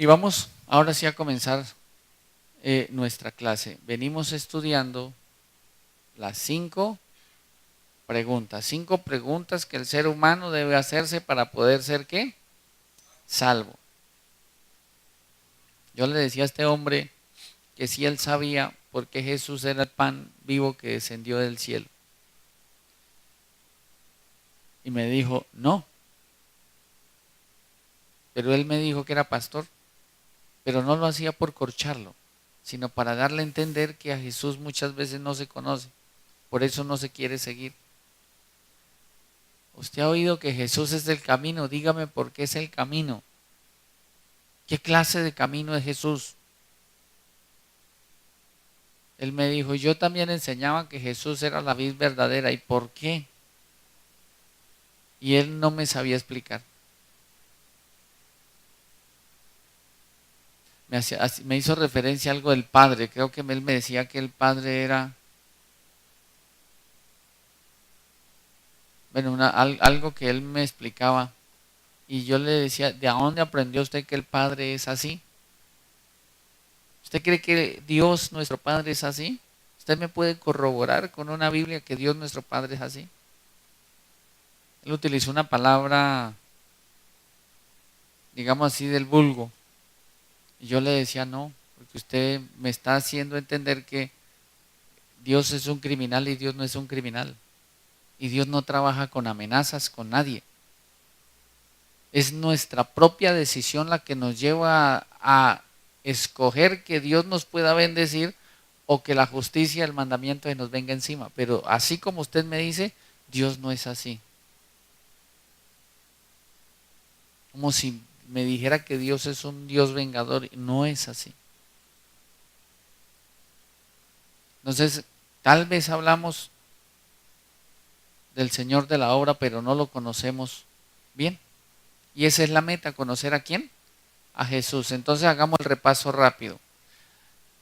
Y vamos ahora sí a comenzar nuestra clase. Venimos estudiando las 5 preguntas que el ser humano debe hacerse para poder ser ¿qué? Salvo. Yo le decía a este hombre que si él sabía por qué Jesús era el pan vivo que descendió del cielo. Y me dijo, no. Pero él me dijo que era pastor, pero no lo hacía por corcharlo, sino para darle a entender que a Jesús muchas veces no se conoce, por eso no se quiere seguir. Usted ha oído que Jesús es el camino, dígame por qué es el camino. ¿Qué clase de camino es Jesús? Él me dijo, yo también enseñaba que Jesús era la vid verdadera, ¿y por qué? Y él no me sabía explicar. Me hizo referencia a algo del Padre, creo que él me decía que el Padre era, bueno, algo que él me explicaba. Y yo le decía, ¿de dónde aprendió usted que el Padre es así? ¿Usted cree que Dios, nuestro Padre, es así? ¿Usted me puede corroborar con una Biblia que Dios, nuestro Padre, es así? Él utilizó una palabra, digamos así, del vulgo. Y yo le decía, no, porque usted me está haciendo entender que Dios es un criminal y Dios no es un criminal. Y Dios no trabaja con amenazas con nadie. Es nuestra propia decisión la que nos lleva a escoger que Dios nos pueda bendecir o que la justicia, el mandamiento se nos venga encima. Pero así como usted me dice, Dios no es así. Como si me dijera que Dios es un Dios vengador. No es así. Entonces, tal vez hablamos del Señor de la obra, pero no lo conocemos bien. Y esa es la meta, ¿conocer a quién? A Jesús. Entonces hagamos el repaso rápido.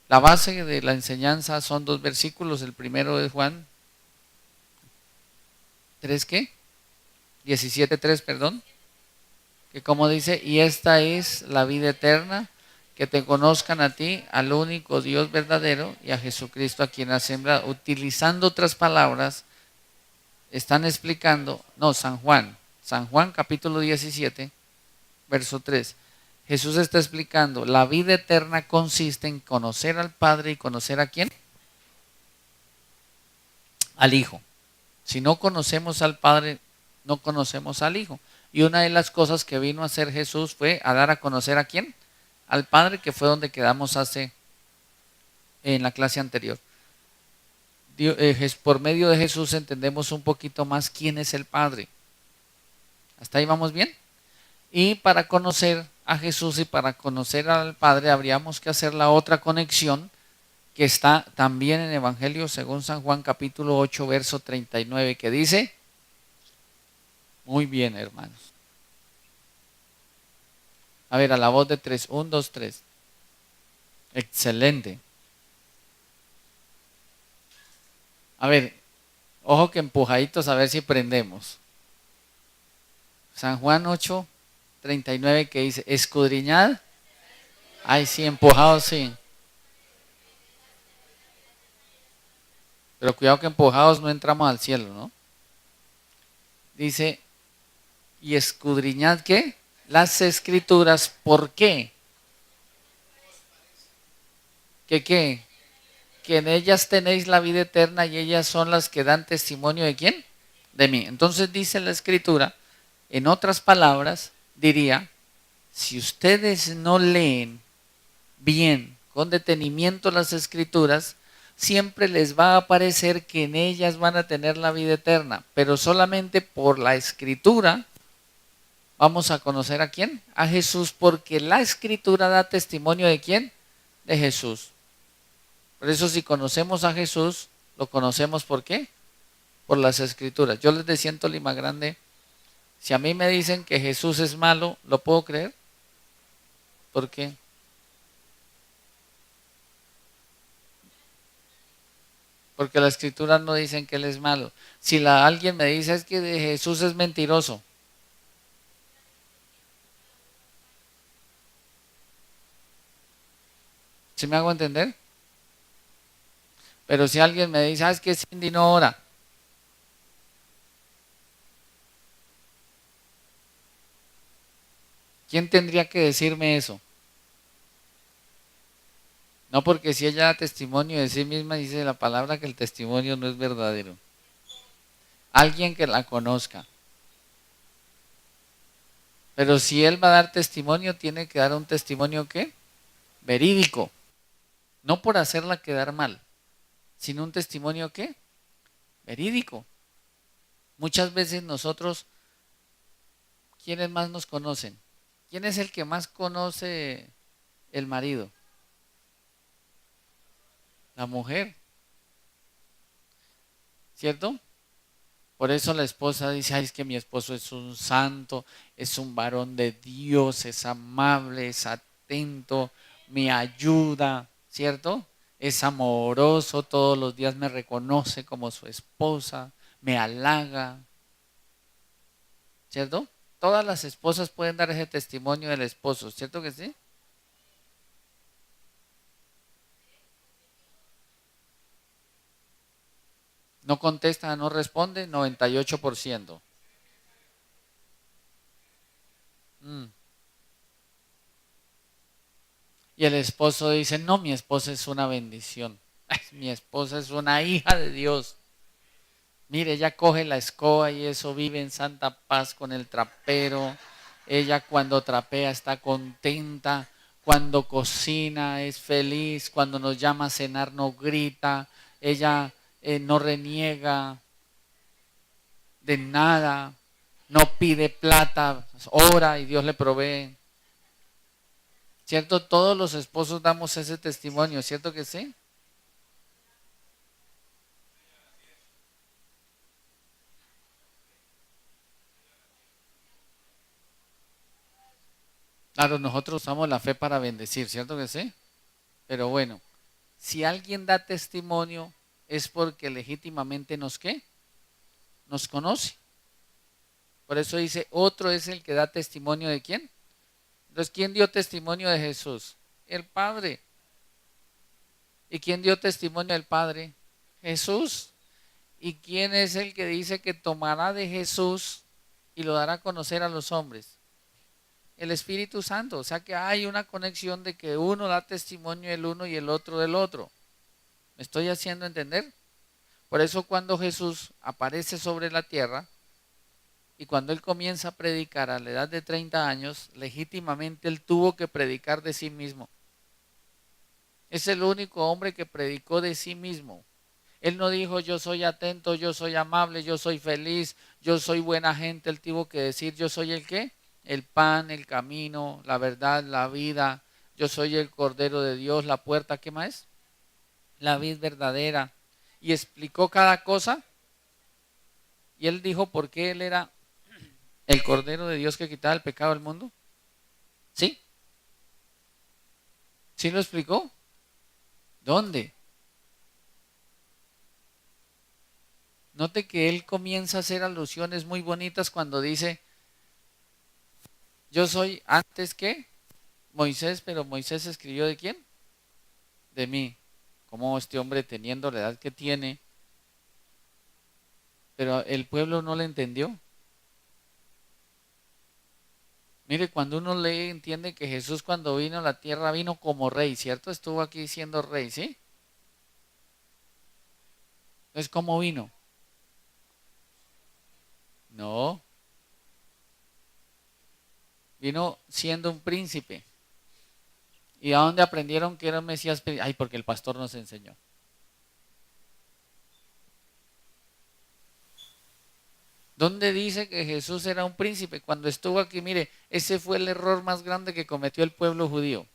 La base de la enseñanza son 2 versículos. El primero es Juan 3, ¿qué? 17:3, perdón. Que como dice, y esta es la vida eterna, que te conozcan a ti, al único Dios verdadero, y a Jesucristo a quien has sembrado. Utilizando otras palabras, están explicando, no, San Juan capítulo 17, verso 3. Jesús está explicando, la vida eterna consiste en conocer al Padre y conocer a quién? Al Hijo. Si no conocemos al Padre, no conocemos al Hijo. Y una de las cosas que vino a hacer Jesús fue a dar a conocer a quién? Al Padre, que fue donde quedamos en la clase anterior. Por medio de Jesús entendemos un poquito más quién es el Padre. ¿Hasta ahí vamos bien? Y para conocer a Jesús y para conocer al Padre habríamos que hacer la otra conexión que está también en Evangelio según San Juan capítulo 8 verso 39 que dice, muy bien hermanos. A ver, a la voz de 3, 1, 2, 3. Excelente. A ver, ojo que empujaditos a ver si prendemos. San Juan 8, 39 que dice, escudriñad. Ay, sí, empujados, sí. Pero cuidado que empujados no entramos al cielo, ¿no? Dice, y escudriñad, ¿qué? Las escrituras, ¿por qué? ¿Qué qué? Que en ellas tenéis la vida eterna y ellas son las que dan testimonio ¿de quién? De mí. Entonces dice la escritura, en otras palabras, diría, si ustedes no leen bien, con detenimiento las escrituras, siempre les va a parecer que en ellas van a tener la vida eterna, pero solamente por la escritura vamos a conocer a quién, a Jesús, porque la escritura da testimonio de quién, de Jesús. Por eso si conocemos a Jesús, lo conocemos ¿por qué? Por las escrituras. Yo les decía en Tolima Grande, si a mí me dicen que Jesús es malo, ¿lo puedo creer? ¿Por qué? Porque las escrituras no dicen que él es malo. Si alguien me dice es que Jesús es mentiroso, ¿Sí me hago entender? Pero si alguien me dice, ¿sabes qué, Cindy no ora? ¿Quién tendría que decirme eso? No, porque si ella da testimonio de sí misma, dice la palabra que el testimonio no es verdadero. Alguien que la conozca. Pero si él va a dar testimonio, tiene que dar un testimonio ¿qué? Verídico. No por hacerla quedar mal, sino un testimonio ¿qué? Verídico. Muchas veces nosotros, ¿quiénes más nos conocen? ¿Quién es el que más conoce el marido? La mujer, ¿cierto? Por eso la esposa dice, ay, es que mi esposo es un santo, es un varón de Dios, es amable, es atento, me ayuda, ¿cierto? Es amoroso, todos los días me reconoce como su esposa, me halaga, ¿cierto? Todas las esposas pueden dar ese testimonio del esposo, ¿cierto que sí? No contesta, no responde, 98%. Mm. Y el esposo dice, no, mi esposa es una bendición. Ay, mi esposa es una hija de Dios. Mire, ella coge la escoba y eso vive en santa paz con el trapero. Ella cuando trapea está contenta. Cuando cocina es feliz. Cuando nos llama a cenar no grita. Ella no reniega de nada. No pide plata. Ora y Dios le provee. ¿Cierto? Todos los esposos damos ese testimonio. ¿Cierto que sí? Claro, nosotros usamos la fe para bendecir, ¿cierto que sí? Pero bueno, si alguien da testimonio es porque legítimamente nos ¿qué? Nos conoce. Por eso dice, otro es el que da testimonio de quién. Entonces, ¿quién dio testimonio de Jesús? El Padre. ¿Y quién dio testimonio del Padre? Jesús. ¿Y quién es el que dice que tomará de Jesús y lo dará a conocer a los hombres? El Espíritu Santo. O sea que hay una conexión de que uno da testimonio del uno y el otro del otro. ¿Me estoy haciendo entender? Por eso cuando Jesús aparece sobre la tierra y cuando él comienza a predicar a la edad de 30 años, legítimamente él tuvo que predicar de sí mismo. Es el único hombre que predicó de sí mismo. Él no dijo yo soy atento, yo soy amable, yo soy feliz, yo soy buena gente. Él tuvo que decir yo soy el qué, el pan, el camino, la verdad, la vida. Yo soy el Cordero de Dios, la puerta, ¿qué más? La vid verdadera. Y explicó cada cosa. Y él dijo por qué él era el Cordero de Dios que quitaba el pecado del mundo. ¿Sí? ¿Sí lo explicó? ¿Dónde? Note que él comienza a hacer alusiones muy bonitas cuando dice, yo soy antes que Moisés, pero Moisés escribió de quién? De mí. Como este hombre teniendo la edad que tiene, pero el pueblo no le entendió. Mire, cuando uno lee, entiende que Jesús cuando vino a la tierra vino como rey, ¿cierto? Estuvo aquí siendo rey, ¿sí? Entonces, ¿cómo vino? No, vino siendo un príncipe. ¿Y a dónde aprendieron que era un Mesías? Ay, porque el pastor nos enseñó. ¿Dónde dice que Jesús era un príncipe? Cuando estuvo aquí, mire, ese fue el error más grande que cometió el pueblo judío.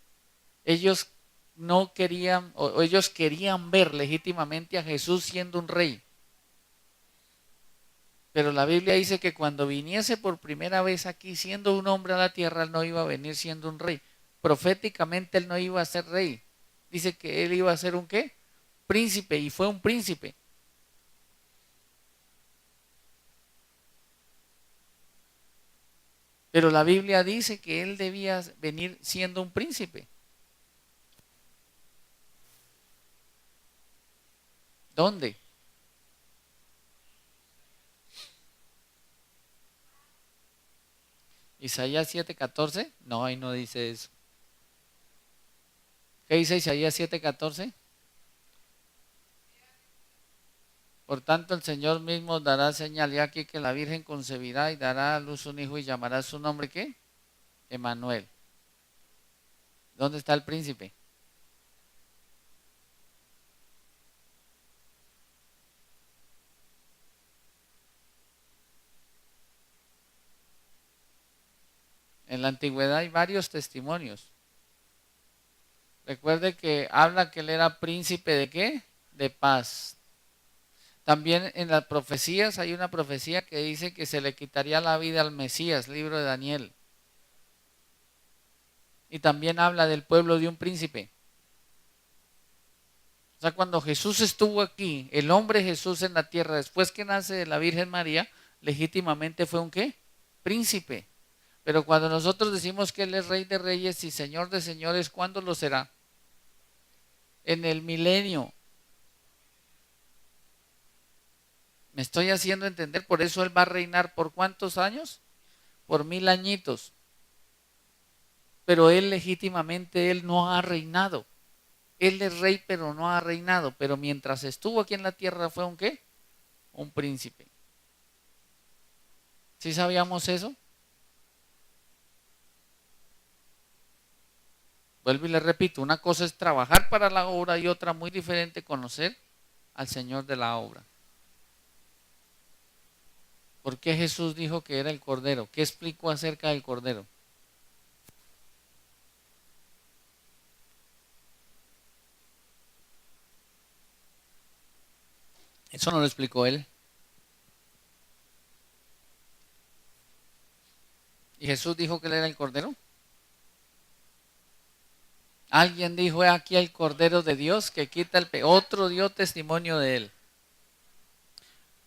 Ellos no querían, o ellos querían ver legítimamente a Jesús siendo un rey. Pero la Biblia dice que cuando viniese por primera vez aquí siendo un hombre a la tierra, él no iba a venir siendo un rey. Proféticamente él no iba a ser rey. Dice que él iba a ser un qué? Príncipe, y fue un príncipe. Pero la Biblia dice que él debía venir siendo un príncipe. ¿Dónde? Isaías 7:14. No, ahí no dice eso. ¿Qué dice Isaías 7:14? Por tanto, el Señor mismo dará señal, y aquí que la Virgen concebirá y dará a luz un hijo y llamará su nombre, ¿qué? Emanuel. ¿Dónde está el príncipe? En la antigüedad hay varios testimonios. Recuerde que habla que él era príncipe de ¿qué? De paz. También en las profecías hay una profecía que dice que se le quitaría la vida al Mesías, libro de Daniel. Y también habla del pueblo de un príncipe. O sea, cuando Jesús estuvo aquí, el hombre Jesús en la tierra, después que nace de la Virgen María, legítimamente fue un ¿qué? Príncipe. Pero cuando nosotros decimos que Él es Rey de Reyes y Señor de Señores, ¿cuándo lo será? En el milenio. Me estoy haciendo entender, por eso Él va a reinar por ¿cuántos años? Por 1000 añitos. Pero Él legítimamente, Él no ha reinado. Él es rey, pero no ha reinado. Pero mientras estuvo aquí en la tierra fue un ¿qué? Un príncipe. ¿Sí sabíamos eso? Vuelvo y le repito, una cosa es trabajar para la obra y otra muy diferente, conocer al Señor de la obra. ¿Por qué Jesús dijo que era el Cordero? ¿Qué explicó acerca del Cordero? Eso no lo explicó él. ¿Y Jesús dijo que él era el Cordero? Alguien dijo, he aquí el Cordero de Dios que quita el pecado. Otro dio testimonio de él.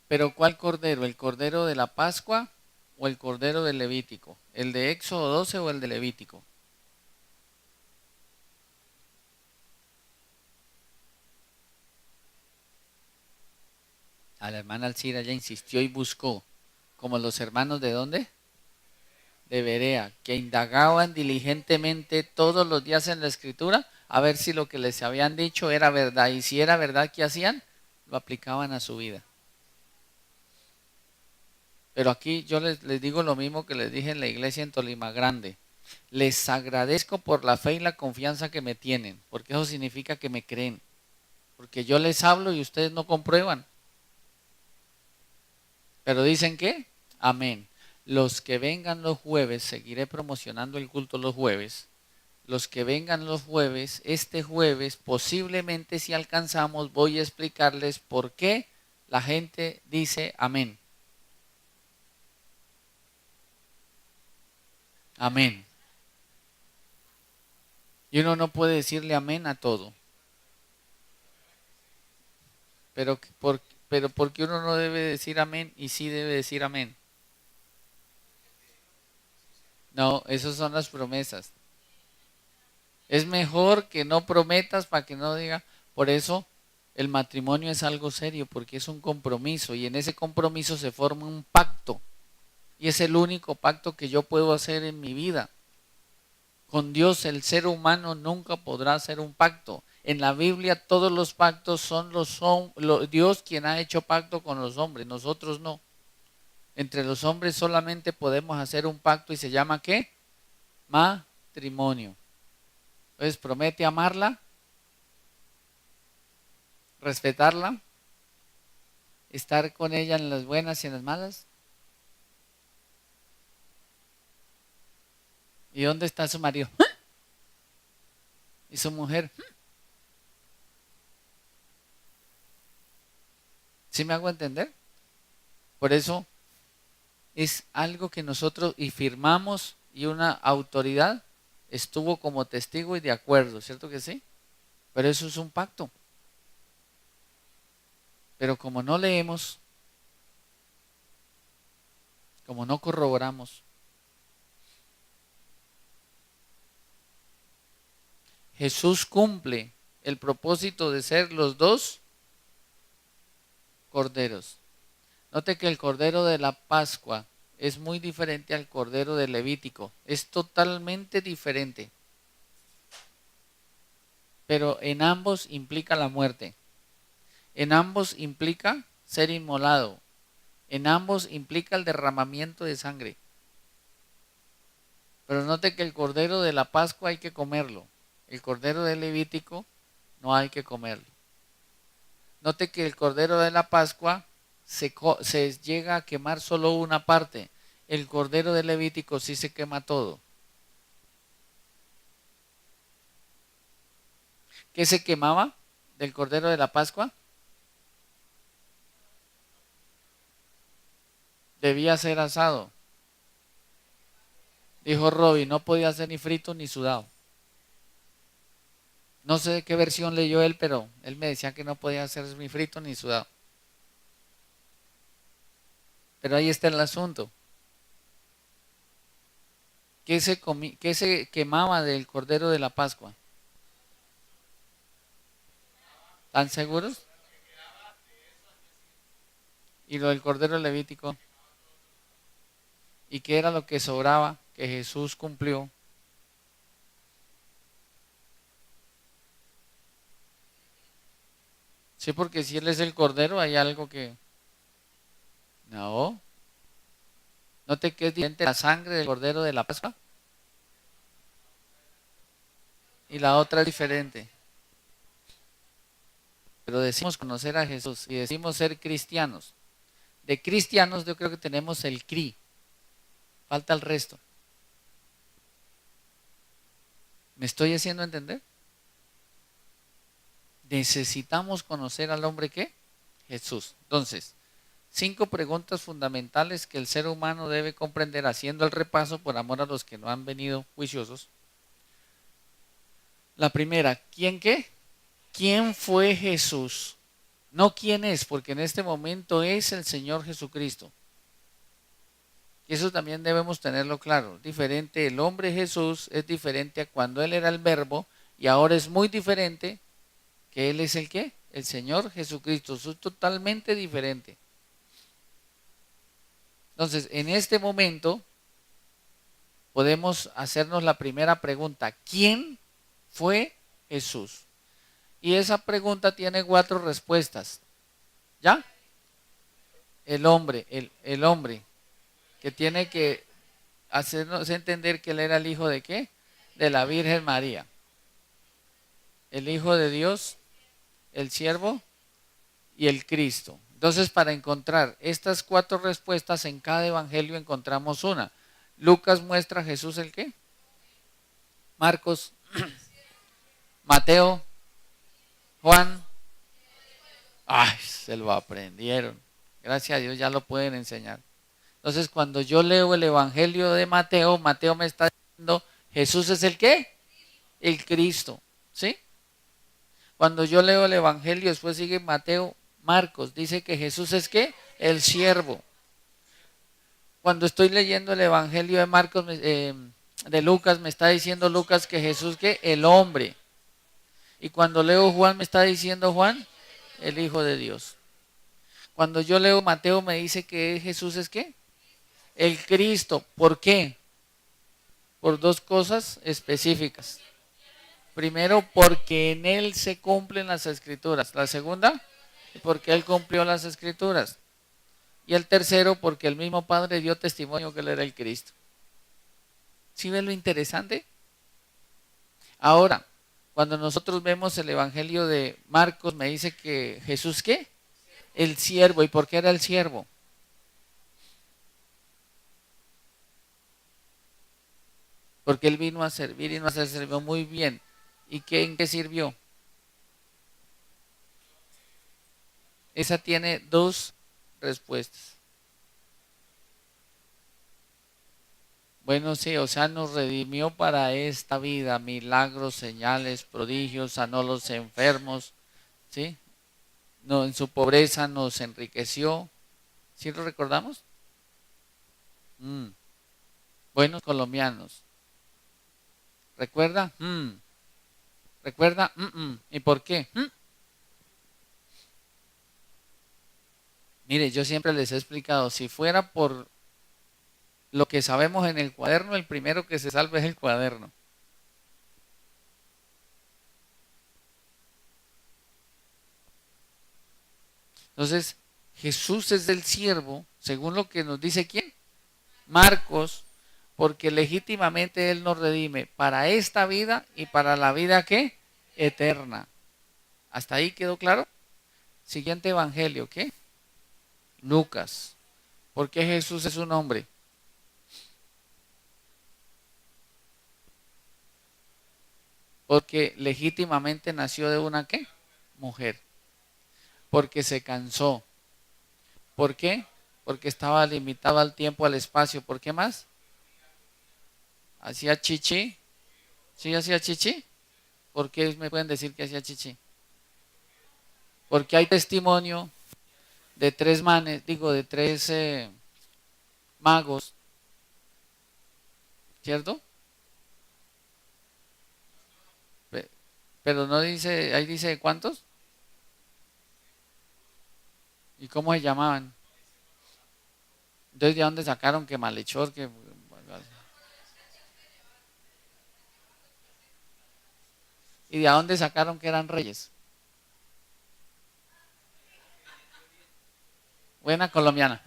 Pero ¿cuál Cordero? ¿El Cordero de la Pascua o el Cordero del Levítico? ¿El de Éxodo 12 o el de Levítico? A la hermana Alcira ya insistió y buscó, como los hermanos de ¿dónde? De Berea, que indagaban diligentemente todos los días en la Escritura a ver si lo que les habían dicho era verdad. Y si era verdad, ¿qué hacían? Lo aplicaban a su vida. Pero aquí yo les digo lo mismo que les dije en la iglesia en Tolima Grande. Les agradezco por la fe y la confianza que me tienen, porque eso significa que me creen. Porque yo les hablo y ustedes no comprueban. Pero dicen que, amén. Los que vengan los jueves, seguiré promocionando el culto los jueves. Los que vengan los jueves, este jueves, posiblemente si alcanzamos, voy a explicarles por qué la gente dice amén. Amén. Y uno no puede decirle amén a todo. Pero, pero porque uno no debe decir amén y sí debe decir amén. No, esas son las promesas. Es mejor que no prometas para que no diga. Por eso el matrimonio es algo serio, porque es un compromiso y en ese compromiso se forma un pacto. Y es el único pacto que yo puedo hacer en mi vida. Con Dios el ser humano nunca podrá hacer un pacto. En la Biblia todos los pactos son Dios quien ha hecho pacto con los hombres, nosotros no. Entre los hombres solamente podemos hacer un pacto y se llama ¿qué? Matrimonio. Entonces promete amarla, respetarla, estar con ella en las buenas y en las malas. ¿Y dónde está su marido? ¿Y su mujer? ¿Sí me hago entender? Por eso es algo que nosotros y firmamos y una autoridad estuvo como testigo y de acuerdo, ¿cierto que sí? Pero eso es un pacto. Pero como no leemos, como no corroboramos, Jesús cumple el propósito de ser los dos corderos. Note que el cordero de la Pascua es muy diferente al cordero del Levítico. Es totalmente diferente. Pero en ambos implica la muerte. En ambos implica ser inmolado. En ambos implica el derramamiento de sangre. Pero note que el cordero de la Pascua hay que comerlo. El cordero del Levítico no hay que comerlo. Note que el cordero de la Pascua se llega a quemar solo una parte. El cordero del Levítico sí se quema todo. ¿Qué se quemaba del cordero de la Pascua? Debía ser asado. Dijo Robbie, no podía ser ni frito ni sudado. No sé qué versión leyó él, pero él me decía que no podía ser ni frito ni sudado. Pero ahí está el asunto. ¿Qué se quemaba del cordero de la Pascua? ¿Están seguros? Y lo del cordero levítico. ¿Y qué era lo que sobraba que Jesús cumplió? Sí, porque si Él es el cordero, hay algo que... No. Note que es diferente la sangre del cordero de la Pascua y la otra es diferente. Pero decimos conocer a Jesús y decimos ser cristianos. De cristianos yo creo que tenemos el CRI. Falta el resto. ¿Me estoy haciendo entender? Necesitamos conocer al hombre ¿qué? Jesús. Entonces, 5 preguntas fundamentales que el ser humano debe comprender haciendo el repaso por amor a los que no han venido juiciosos. La primera, ¿quién qué? ¿Quién fue Jesús? No quién es, porque en este momento es el Señor Jesucristo. Y eso también debemos tenerlo claro. Diferente, el hombre Jesús es diferente a cuando Él era el verbo y ahora es muy diferente que Él es el ¿qué? El Señor Jesucristo. Eso es totalmente diferente. Entonces, en este momento podemos hacernos la primera pregunta. ¿Quién fue Jesús? Y esa pregunta tiene 4 respuestas. ¿Ya? El hombre, el hombre que tiene que hacernos entender que Él era el hijo de ¿qué? De la Virgen María. El Hijo de Dios, el siervo y el Cristo. Entonces, para encontrar estas 4 respuestas en cada evangelio encontramos una. Lucas muestra a Jesús el ¿qué? Marcos, Mateo, Juan. Ay, se lo aprendieron. Gracias a Dios ya lo pueden enseñar. Entonces, cuando yo leo el evangelio de Mateo, Mateo me está diciendo, Jesús es el ¿qué? El Cristo. ¿Sí? Cuando yo leo el evangelio, después sigue Mateo, Marcos, dice que Jesús es ¿qué? El siervo. Cuando estoy leyendo el evangelio de Marcos, de Lucas, me está diciendo Lucas que Jesús ¿qué? El hombre. Y cuando leo Juan, me está diciendo Juan, el Hijo de Dios. Cuando yo leo Mateo, me dice que Jesús es ¿qué? El Cristo. ¿Por qué? Por 2 cosas específicas. Primero, porque en Él se cumplen las Escrituras. La segunda, porque Él cumplió las Escrituras. Y el tercero, porque el mismo Padre dio testimonio que Él era el Cristo. ¿Sí ven lo interesante? Ahora, cuando nosotros vemos el Evangelio de Marcos, me dice que Jesús ¿qué? El siervo. ¿Y por qué era el siervo? Porque Él vino a servir y no a ser servido. Muy bien. ¿Y en qué sirvió? Esa tiene 2 respuestas. Bueno, sí, o sea, nos redimió para esta vida, milagros, señales, prodigios, sanó a los enfermos, ¿sí? No, en su pobreza nos enriqueció. ¿Sí lo recordamos? Buenos colombianos. ¿Recuerda? ¿Recuerda? ¿Y por qué? Mire, yo siempre les he explicado, si fuera por lo que sabemos en el cuaderno, el primero que se salva es el cuaderno. Entonces, Jesús es el siervo, según lo que nos dice quién, Marcos, porque legítimamente Él nos redime para esta vida y para la vida ¿qué? Eterna. ¿Hasta ahí quedó claro? Siguiente evangelio, ¿qué? Lucas. ¿Por qué Jesús es un hombre? Porque legítimamente nació de una ¿qué? Mujer. Porque se cansó. ¿Por qué? Porque estaba limitado al tiempo, al espacio. ¿Por qué más? Hacía chichi. ¿Sí hacía chichi? ¿Por qué me pueden decir que hacía chichi? Porque hay testimonio de tres manes, digo, de tres magos, ¿cierto? Pero no dice, ahí dice cuántos y cómo se llamaban. Entonces, ¿de dónde sacaron que malhechor? ¿Y de dónde sacaron que eran reyes? Buena colombiana.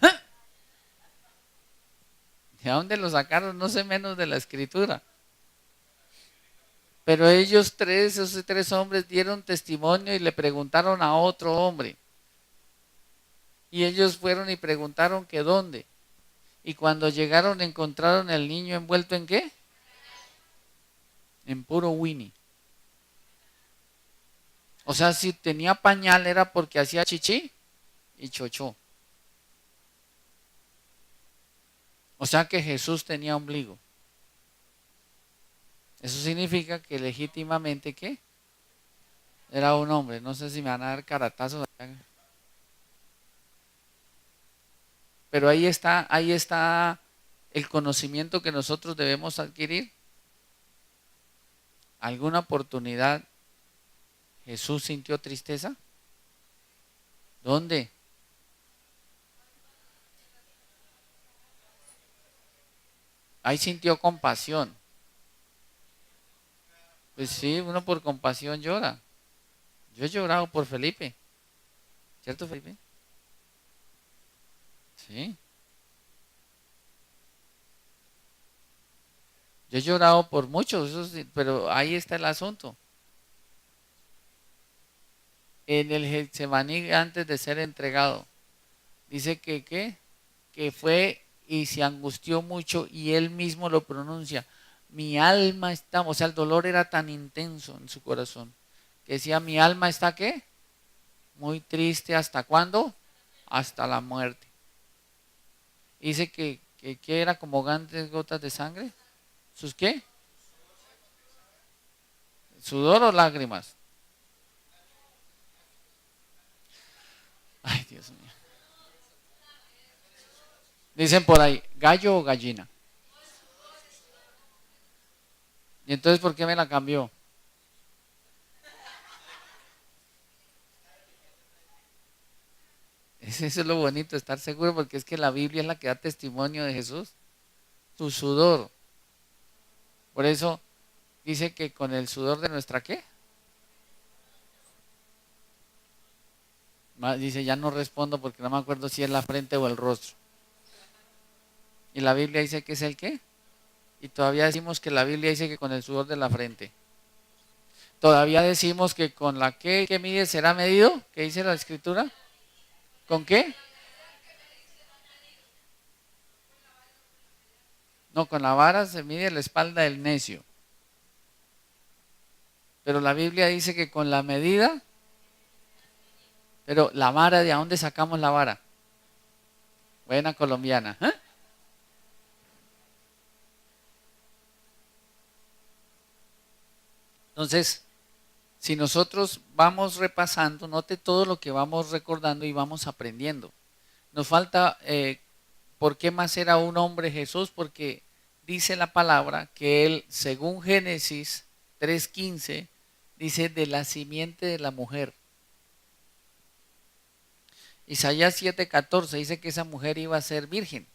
¿De dónde lo sacaron? No sé menos de la escritura. Pero ellos tres, esos tres hombres dieron testimonio y le preguntaron a otro hombre. Y ellos fueron y preguntaron que dónde. Y cuando llegaron encontraron el niño envuelto en qué? En puro Winnie. O sea, si tenía pañal era porque hacía chichi y chochó. O sea que Jesús tenía ombligo. Eso significa que legítimamente, ¿qué? Era un hombre. No sé si me van a dar caratazos. Pero ahí está el conocimiento que nosotros debemos adquirir. ¿Alguna oportunidad Jesús sintió tristeza? ¿Dónde? Ahí sintió compasión. Pues sí, uno por compasión llora. Yo he llorado por Felipe. ¿Cierto, Felipe? Sí. Yo he llorado por muchos, eso sí, pero ahí está el asunto. En el Getsemaní antes de ser entregado, dice que ¿qué? Que fue y se angustió mucho y él mismo lo pronuncia. Mi alma está, o sea, el dolor era tan intenso en su corazón que decía, mi alma está ¿qué? Muy triste, ¿hasta cuándo? Hasta la muerte. Dice que era como grandes gotas de sangre. ¿Sus qué? ¿Sudor o lágrimas? Ay, Dios mío. Dicen por ahí, gallo o gallina. ¿Y entonces por qué me la cambió? Eso es lo bonito, estar seguro, porque es que la Biblia es la que da testimonio de Jesús. Tu sudor. Por eso dice que con el sudor de nuestra ¿qué? Dice, ya no respondo porque no me acuerdo si es la frente o el rostro. Y la Biblia dice que es el qué. Y todavía decimos que la Biblia dice que con el sudor de la frente. Todavía decimos que con la que mide será medido. ¿Qué dice la escritura? ¿Con qué? No, con la vara se mide la espalda del necio. Pero la Biblia dice que con la medida, pero la vara, ¿de dónde sacamos la vara? Buena colombiana. ¿Eh? Entonces, si nosotros vamos repasando, note todo lo que vamos recordando y vamos aprendiendo. Nos falta, ¿por qué más era un hombre Jesús? Porque dice la palabra que él, según Génesis 3:15, dice de la simiente de la mujer. Isaías 7:14 dice que esa mujer iba a ser virgen.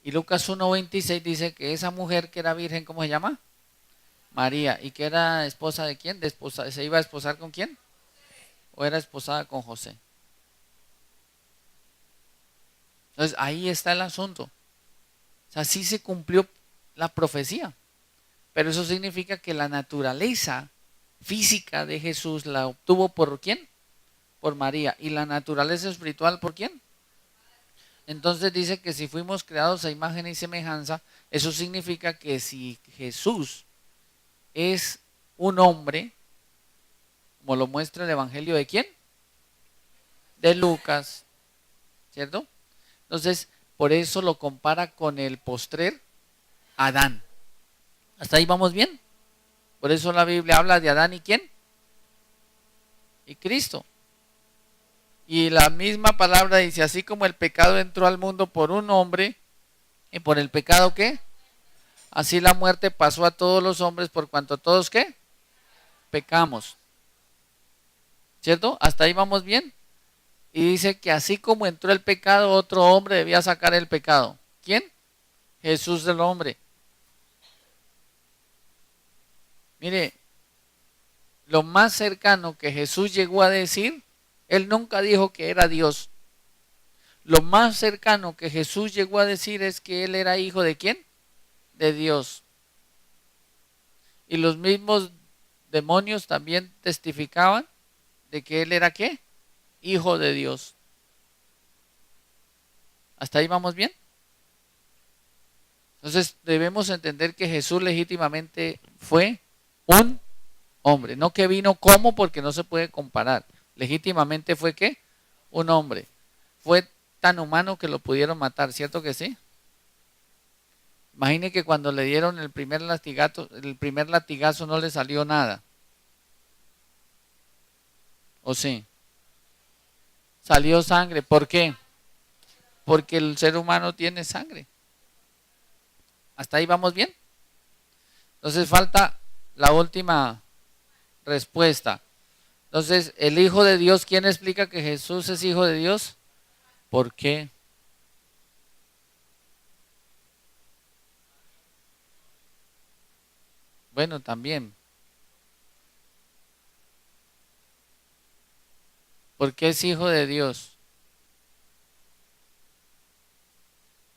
Y Lucas 1:26 dice que esa mujer que era virgen, ¿cómo se llama? María. ¿Y que era esposa de quién? ¿Se iba a esposar con quién? ¿O era esposada con José? Entonces ahí está el asunto. O sea, sí se cumplió la profecía. Pero eso significa que la naturaleza física de Jesús la obtuvo ¿por quién? Por María. ¿Y la naturaleza espiritual por quién? Entonces dice que si fuimos creados a imagen y semejanza, eso significa que si Jesús es un hombre, como lo muestra el Evangelio de quién? De Lucas, ¿cierto? Entonces, por eso lo compara con el postrer Adán. ¿Hasta ahí vamos bien? Por eso la Biblia habla de Adán y quién? Y Cristo. Y la misma palabra dice, así como el pecado entró al mundo por un hombre, ¿y por el pecado qué? Así la muerte pasó a todos los hombres por cuanto todos ¿qué? Pecamos. ¿Cierto? ¿Hasta ahí vamos bien? Y dice que así como entró el pecado, otro hombre debía sacar el pecado. ¿Quién? Jesús el hombre. Mire, lo más cercano que Jesús llegó a decir, él nunca dijo que era Dios. Lo más cercano que Jesús llegó a decir es que él era hijo de ¿quién? De Dios. Y los mismos demonios también testificaban de que él era ¿qué? Hijo de Dios. ¿Hasta ahí vamos bien? Entonces debemos entender que Jesús legítimamente fue un hombre. No que vino como, porque no se puede comparar. Legítimamente fue ¿qué? Un hombre. Fue tan humano que lo pudieron matar, ¿cierto que sí? Imagine que cuando le dieron el primer latigazo no le salió nada. ¿O sí? Salió sangre. ¿Por qué? Porque el ser humano tiene sangre. ¿Hasta ahí vamos bien? Entonces falta la última respuesta. Entonces, el Hijo de Dios, ¿quién explica que Jesús es Hijo de Dios? ¿Por qué? Bueno, también. ¿Por qué es Hijo de Dios?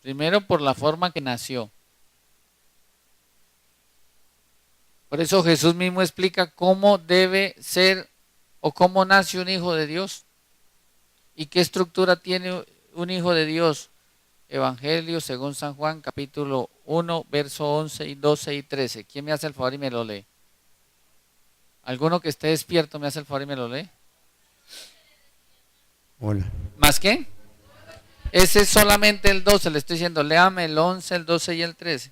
Primero, por la forma que nació. Por eso Jesús mismo explica cómo debe ser o cómo nace un hijo de Dios y qué estructura tiene un hijo de Dios. Evangelio según San Juan, capítulo 1, verso 11 y 12 y 13. ¿Quién me hace el favor y me lo lee? ¿Alguno que esté despierto me hace el favor y me lo lee? Hola. ¿Más qué? Ese es solamente el 12, le estoy diciendo, léame el 11, el 12 y el 13.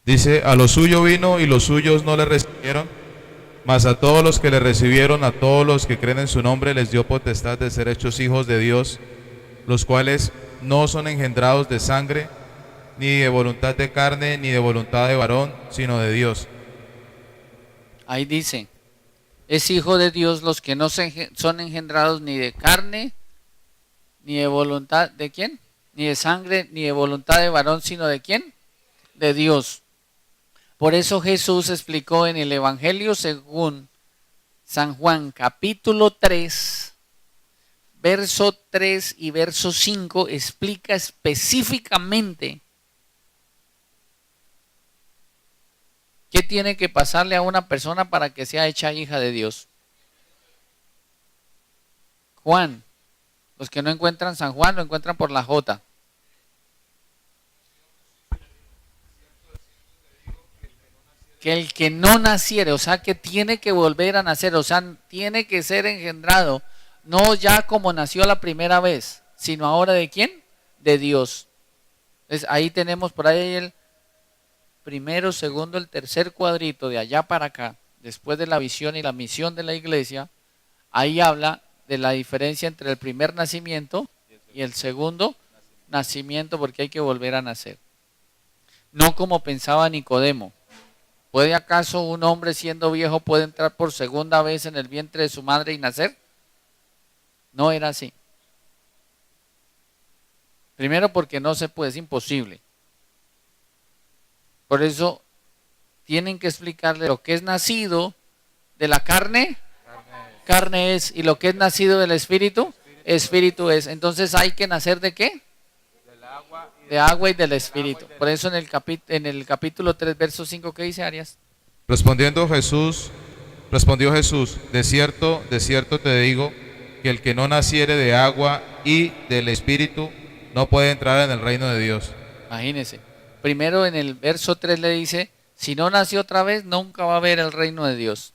Dice, a lo suyo vino y los suyos no le recibieron, mas a todos los que le recibieron, a todos los que creen en su nombre, les dio potestad de ser hechos hijos de Dios, los cuales no son engendrados de sangre, ni de voluntad de carne, ni de voluntad de varón, sino de Dios. Ahí dice, es hijo de Dios los que no son engendrados ni de carne, ni de voluntad, ¿de quién? Ni de sangre, ni de voluntad de varón, sino de quién? De Dios. Por eso Jesús explicó en el Evangelio según San Juan, capítulo 3, verso 3 y verso 5, explica específicamente qué tiene que pasarle a una persona para que sea hecha hija de Dios. Juan, los que no encuentran San Juan lo encuentran por la J. Que el que no naciere, o sea que tiene que volver a nacer, o sea, tiene que ser engendrado, no ya como nació la primera vez, sino ahora ¿de quién? De Dios. Entonces ahí tenemos por ahí el primero, segundo, el tercer cuadrito de allá para acá, después de la visión y la misión de la iglesia, ahí habla de la diferencia entre el primer nacimiento y el segundo nacimiento, porque hay que volver a nacer. No como pensaba Nicodemo. ¿Puede acaso un hombre siendo viejo puede entrar por segunda vez en el vientre de su madre y nacer? No era así. Primero porque no se puede, es imposible. Por eso tienen que explicarle lo que es nacido de la carne, carne es, y lo que es nacido del espíritu, espíritu es. Entonces hay que nacer ¿de qué? De agua y del espíritu. Por eso en el capítulo 3, verso 5, ¿qué dice Arias? Respondió Jesús, de cierto te digo, que el que no naciere de agua y del Espíritu no puede entrar en el reino de Dios. Imagínense. Primero en el verso 3 le dice, si no nació otra vez, nunca va a ver el reino de Dios.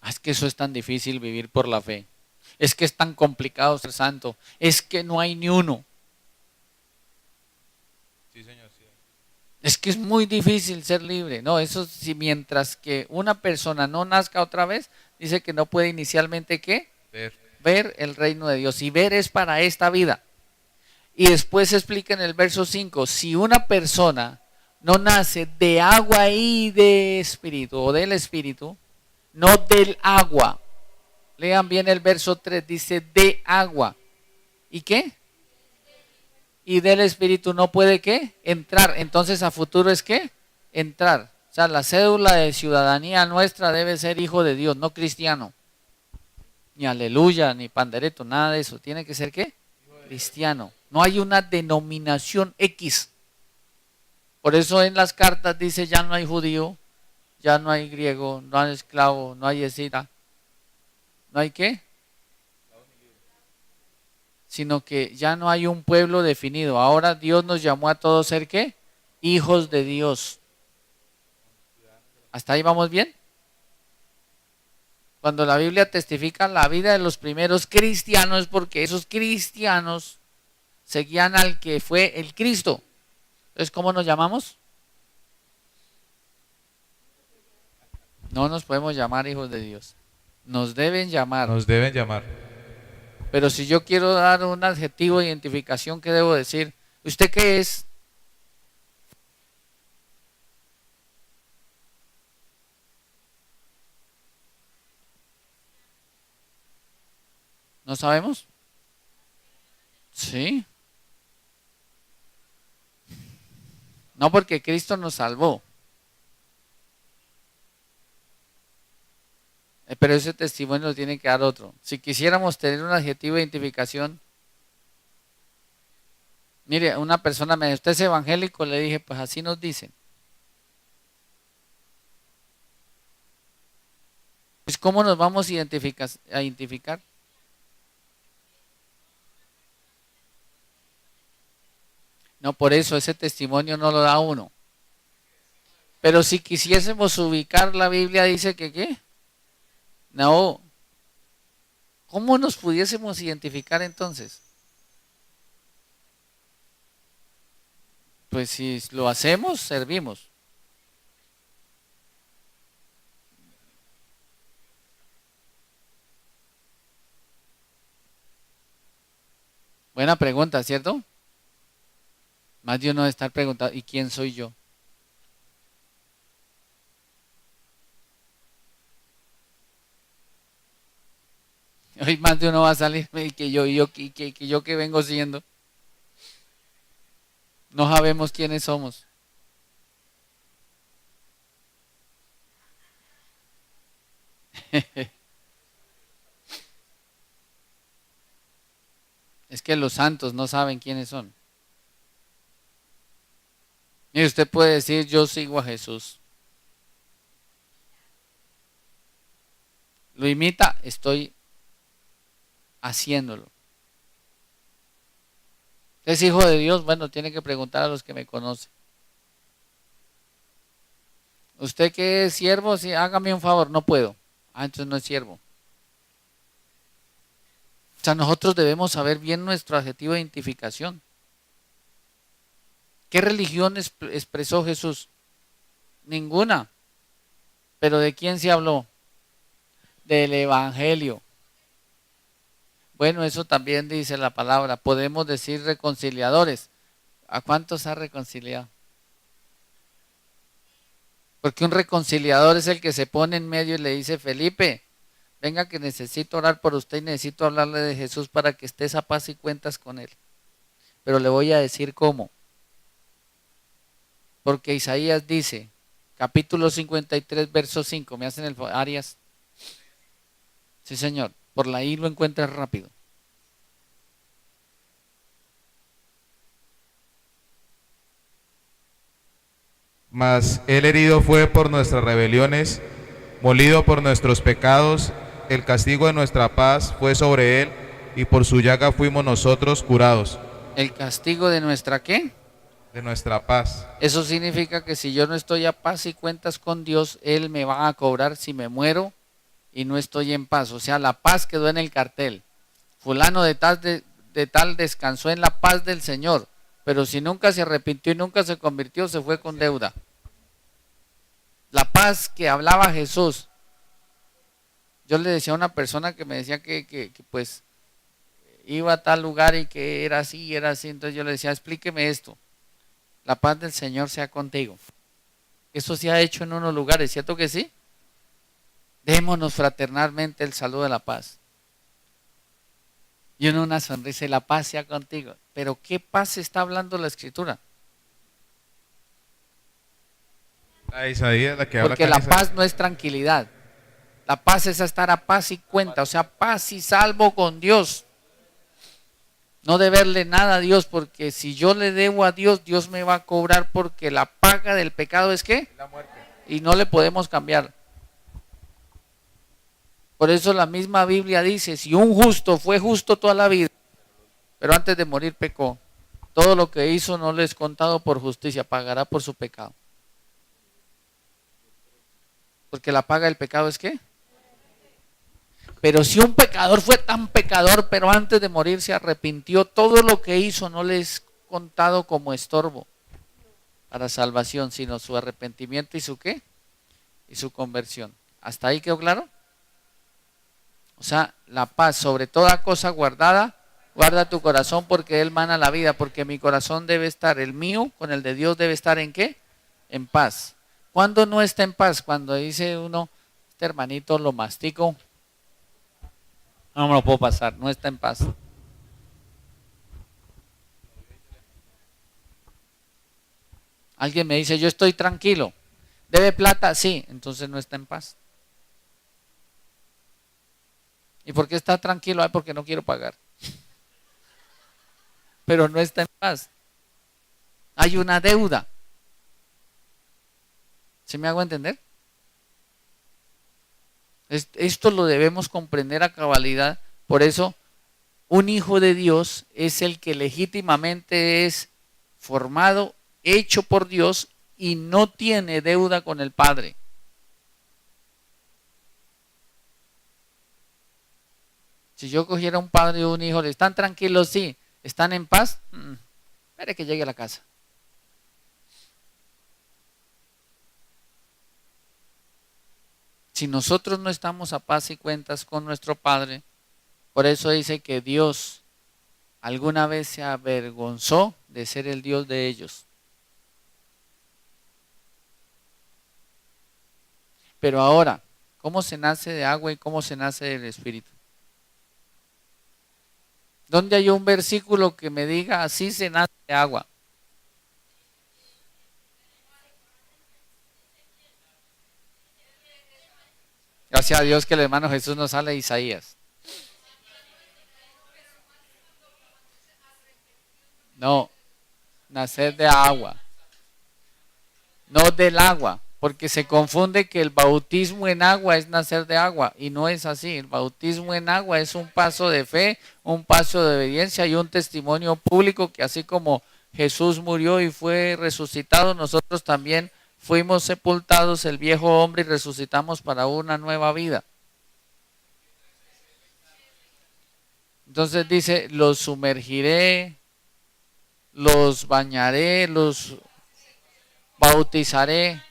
Es que eso es tan difícil vivir por la fe. Es que es tan complicado ser santo. Es que no hay ni uno. Sí, señor, sí. Es que es muy difícil ser libre. No, eso sí, mientras que una persona no nazca otra vez, dice que no puede inicialmente ¿qué? Ver el reino de Dios. Y ver es para esta vida. Y después se explica en el verso 5, si una persona no nace de agua y de espíritu, o del espíritu, no del agua. Lean bien el verso 3, dice de agua. ¿Y qué? Y del espíritu no puede ¿qué? Entrar. Entonces a futuro es ¿qué? Entrar. O sea, la cédula de ciudadanía nuestra debe ser hijo de Dios, no cristiano. Ni aleluya, ni pandereto, nada de eso. Tiene que ser ¿qué? Cristiano. No hay una denominación X. Por eso en las cartas dice ya no hay judío, ya no hay griego, no hay esclavo, no hay escita. ¿No hay qué? Sino que ya no hay un pueblo definido. Ahora Dios nos llamó a todos ser ¿qué? Hijos de Dios. ¿Hasta ahí vamos bien? Cuando la Biblia testifica la vida de los primeros cristianos, porque esos cristianos seguían al que fue el Cristo. Entonces, ¿cómo nos llamamos? No nos podemos llamar hijos de Dios. Nos deben llamar. Nos deben llamar. Pero si yo quiero dar un adjetivo de identificación, ¿qué debo decir? ¿Usted qué es? ¿No sabemos? Sí. No, porque Cristo nos salvó. Pero ese testimonio lo tiene que dar otro. Si quisiéramos tener un adjetivo de identificación, mire, una persona me dijo, ¿usted es evangélico? Le dije, pues así nos dicen. Pues ¿cómo nos vamos a identificar? No, por eso ese testimonio no lo da uno. Pero si quisiésemos ubicar, la Biblia dice que ¿qué? No. ¿Cómo nos pudiésemos identificar entonces? Pues si lo hacemos, servimos. Buena pregunta, ¿cierto? Más de uno de estar preguntando, ¿y quién soy yo? Hoy más de uno va a salir que yo que vengo siendo. No sabemos quiénes somos. Es que los santos no saben quiénes son. Y usted puede decir, yo sigo a Jesús. Lo imita, estoy haciéndolo. ¿Es hijo de Dios? Bueno, tiene que preguntar a los que me conocen. ¿Usted qué es siervo? Sí, hágame un favor, no puedo. Ah, entonces no es siervo. O sea, nosotros debemos saber bien nuestro adjetivo de identificación. ¿Qué religión expresó Jesús? Ninguna. ¿Pero de quién se habló? Del Evangelio. Bueno, eso también dice la palabra. Podemos decir reconciliadores. ¿A cuántos ha reconciliado? Porque un reconciliador es el que se pone en medio y le dice, Felipe, venga que necesito orar por usted y necesito hablarle de Jesús para que estés a paz y cuentas con él. Pero le voy a decir cómo. Porque Isaías dice, capítulo 53, verso 5, me hacen el Arias. Sí, señor, por la I lo encuentras rápido. Mas él herido fue por nuestras rebeliones, molido por nuestros pecados, el castigo de nuestra paz fue sobre él, y por su llaga fuimos nosotros curados. ¿El castigo de nuestra qué? De nuestra paz. Eso significa que si yo no estoy a paz y cuentas con Dios, Él me va a cobrar si me muero y no estoy en paz. O sea, la paz quedó en el cartel. Fulano de tal descansó en la paz del Señor, pero si nunca se arrepintió y nunca se convirtió, se fue con deuda. La paz que hablaba Jesús. Yo le decía a una persona que me decía que pues iba a tal lugar y que era así, entonces yo le decía, explíqueme esto. La paz del Señor sea contigo. Eso se ha hecho en unos lugares, ¿cierto que sí? Démonos fraternalmente el saludo de la paz. Y uno una sonrisa y la paz sea contigo. Pero ¿qué paz está hablando la Escritura? La Isaías, la que habla Porque acá la en Isaías. paz no es tranquilidad. La paz es estar a paz y cuenta, o sea, paz y salvo con Dios. No deberle nada a Dios, porque si yo le debo a Dios, Dios me va a cobrar, porque la paga del pecado es ¿qué? La muerte. Y no le podemos cambiar. Por eso la misma Biblia dice, si un justo fue justo toda la vida, pero antes de morir pecó, todo lo que hizo no le es contado por justicia, pagará por su pecado. Porque la paga del pecado es ¿qué? Pero si un pecador fue tan pecador, pero antes de morir se arrepintió, todo lo que hizo no le es contado como estorbo para salvación, sino su arrepentimiento y su ¿qué? Y su conversión. ¿Hasta ahí quedó claro? O sea, la paz sobre toda cosa guardada, guarda tu corazón porque él mana la vida, porque mi corazón debe estar, el mío con el de Dios debe estar ¿en qué? En paz. ¿Cuándo no está en paz? Cuando dice uno, este hermanito lo mastico, no me lo puedo pasar, no está en paz. Alguien me dice, yo estoy tranquilo, ¿debe plata? Sí, entonces no está en paz. ¿Y por qué está tranquilo? Porque no quiero pagar. Pero no está en paz. Hay una deuda. ¿Se me hago entender? Esto lo debemos comprender a cabalidad. Por eso, un hijo de Dios es el que legítimamente es formado, hecho por Dios y no tiene deuda con el Padre. Si yo cogiera un padre y un hijo, ¿están tranquilos? Sí. ¿Están en paz? Espere que llegue a la casa. Si nosotros no estamos a paz y cuentas con nuestro Padre, por eso dice que Dios alguna vez se avergonzó de ser el Dios de ellos. Pero ahora, ¿cómo se nace de agua y cómo se nace del Espíritu? ¿Dónde hay un versículo que me diga así se nace de agua? Gracias a Dios que el hermano Jesús nos sale de Isaías. No, nacer de agua. No del agua, porque se confunde que el bautismo en agua es nacer de agua y no es así. El bautismo en agua es un paso de fe, un paso de obediencia y un testimonio público que así como Jesús murió y fue resucitado, nosotros también fuimos sepultados el viejo hombre y resucitamos para una nueva vida. Entonces dice, los sumergiré, los bañaré, los bautizaré.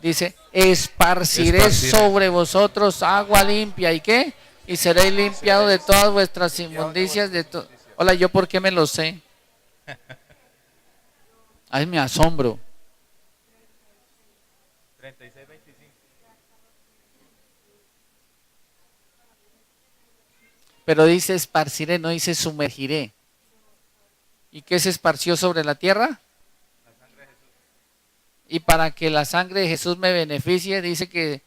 Dice, esparciré sobre vosotros agua limpia. ¿Y qué? Y seréis limpiados de todas vuestras inmundicias. Hola, ¿yo por qué me lo sé? Ay, me asombro. Pero dice esparciré, no dice sumergiré. ¿Y qué se esparció sobre la tierra? Y para que la sangre de Jesús me beneficie, dice que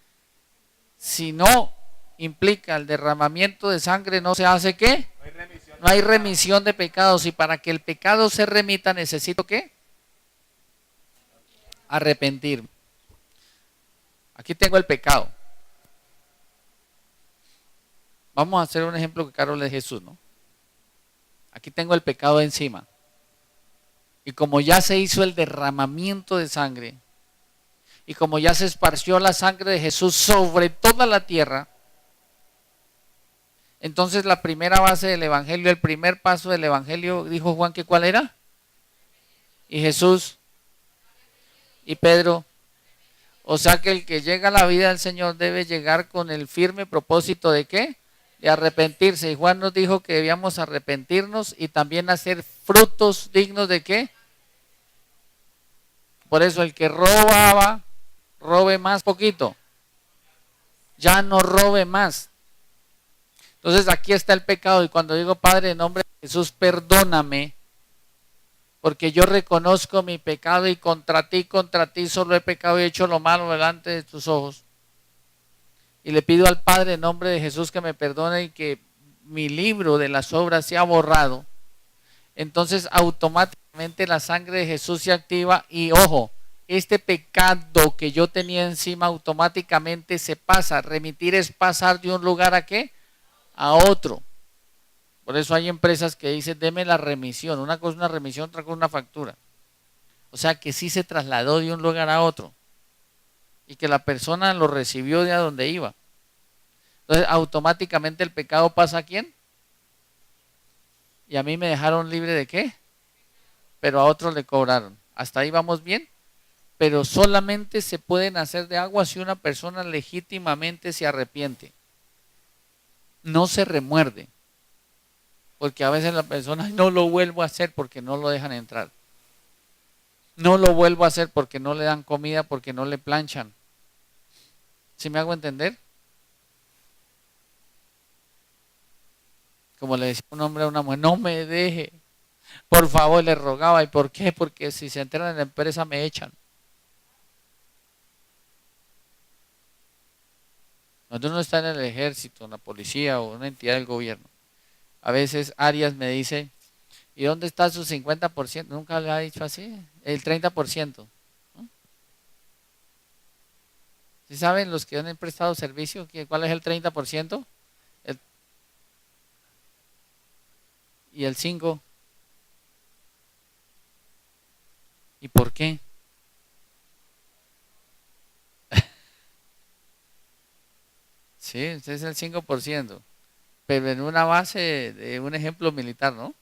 si no implica el derramamiento de sangre, no se hace ¿qué? No hay remisión de pecados. Y para que el pecado se remita, necesito ¿qué? Arrepentir. Aquí tengo el pecado. Vamos a hacer un ejemplo claro de Jesús, ¿no? Aquí tengo el pecado encima. Y como ya se hizo el derramamiento de sangre, y como ya se esparció la sangre de Jesús sobre toda la tierra, entonces la primera base del evangelio, el primer paso del evangelio, dijo Juan que ¿cuál era? Y Jesús y Pedro. O sea que el que llega a la vida del Señor debe llegar con el firme propósito de ¿qué? De arrepentirse. Y Juan nos dijo que debíamos arrepentirnos y también hacer frutos dignos de ¿qué? Por eso el que robaba, robe más poquito. Ya no robe más. Entonces aquí está el pecado. Y cuando digo Padre, en nombre de Jesús, perdóname. Porque yo reconozco mi pecado y contra ti solo he pecado y he hecho lo malo delante de tus ojos. Y le pido al Padre en nombre de Jesús que me perdone y que mi libro de las obras sea borrado. Entonces automáticamente la sangre de Jesús se activa y ojo, este pecado que yo tenía encima automáticamente se pasa. Remitir es pasar de un lugar a ¿qué? A otro. Por eso hay empresas que dicen, deme la remisión. Una cosa es una remisión, otra cosa es una factura. O sea que sí se trasladó de un lugar a otro. Y que la persona lo recibió de a donde iba. Entonces automáticamente el pecado pasa a ¿quién? Y a mí me dejaron libre de ¿qué? Pero a otros le cobraron. ¿Hasta ahí vamos bien? Pero solamente se pueden hacer de agua si una persona legítimamente se arrepiente. No se remuerde. Porque a veces la persona no lo vuelvo a hacer porque no lo dejan entrar. No lo vuelvo a hacer porque no le dan comida, porque no le planchan. ¿Sí me hago entender? Como le decía un hombre a una mujer, no me deje. Por favor, le rogaba. ¿Y por qué? Porque si se enteran en la empresa me echan. Cuando uno está en el ejército, en la policía o una entidad del gobierno, a veces Arias me dice, ¿y dónde está su 50%? Nunca le ha dicho así, el 30%. ¿No? ¿Sí saben los que han prestado servicio cuál es el 30%? El, y el 5%. ¿Y por qué? Sí, ese es el 5%. Pero en una base de un ejemplo militar, ¿no?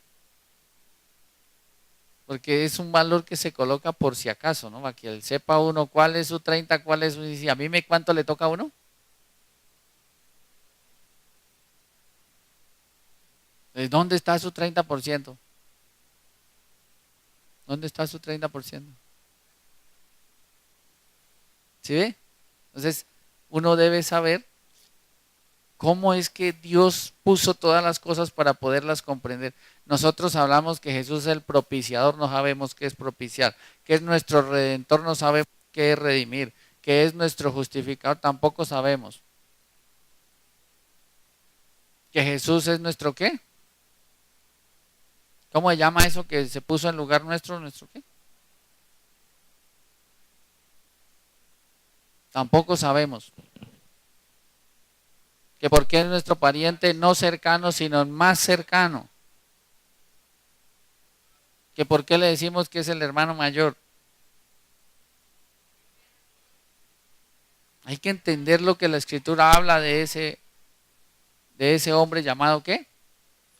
Porque es un valor que se coloca por si acaso, ¿no? Para que él sepa uno cuál es su 30, cuál es su... Y a mí cuánto le toca a uno. Entonces, ¿dónde está su 30%? ¿Dónde está su 30%? ¿Sí ve? Entonces, uno debe saber cómo es que Dios puso todas las cosas para poderlas comprender. Nosotros hablamos que Jesús es el propiciador, no sabemos qué es propiciar, que es nuestro redentor, no sabemos qué es redimir, que es nuestro justificador, tampoco sabemos. Que Jesús es nuestro ¿qué? ¿Cómo se llama eso que se puso en lugar nuestro qué? Tampoco sabemos. Que porque es nuestro pariente no cercano, sino más cercano. Que por qué le decimos que es el hermano mayor. Hay que entender lo que la Escritura habla de ese hombre llamado ¿qué?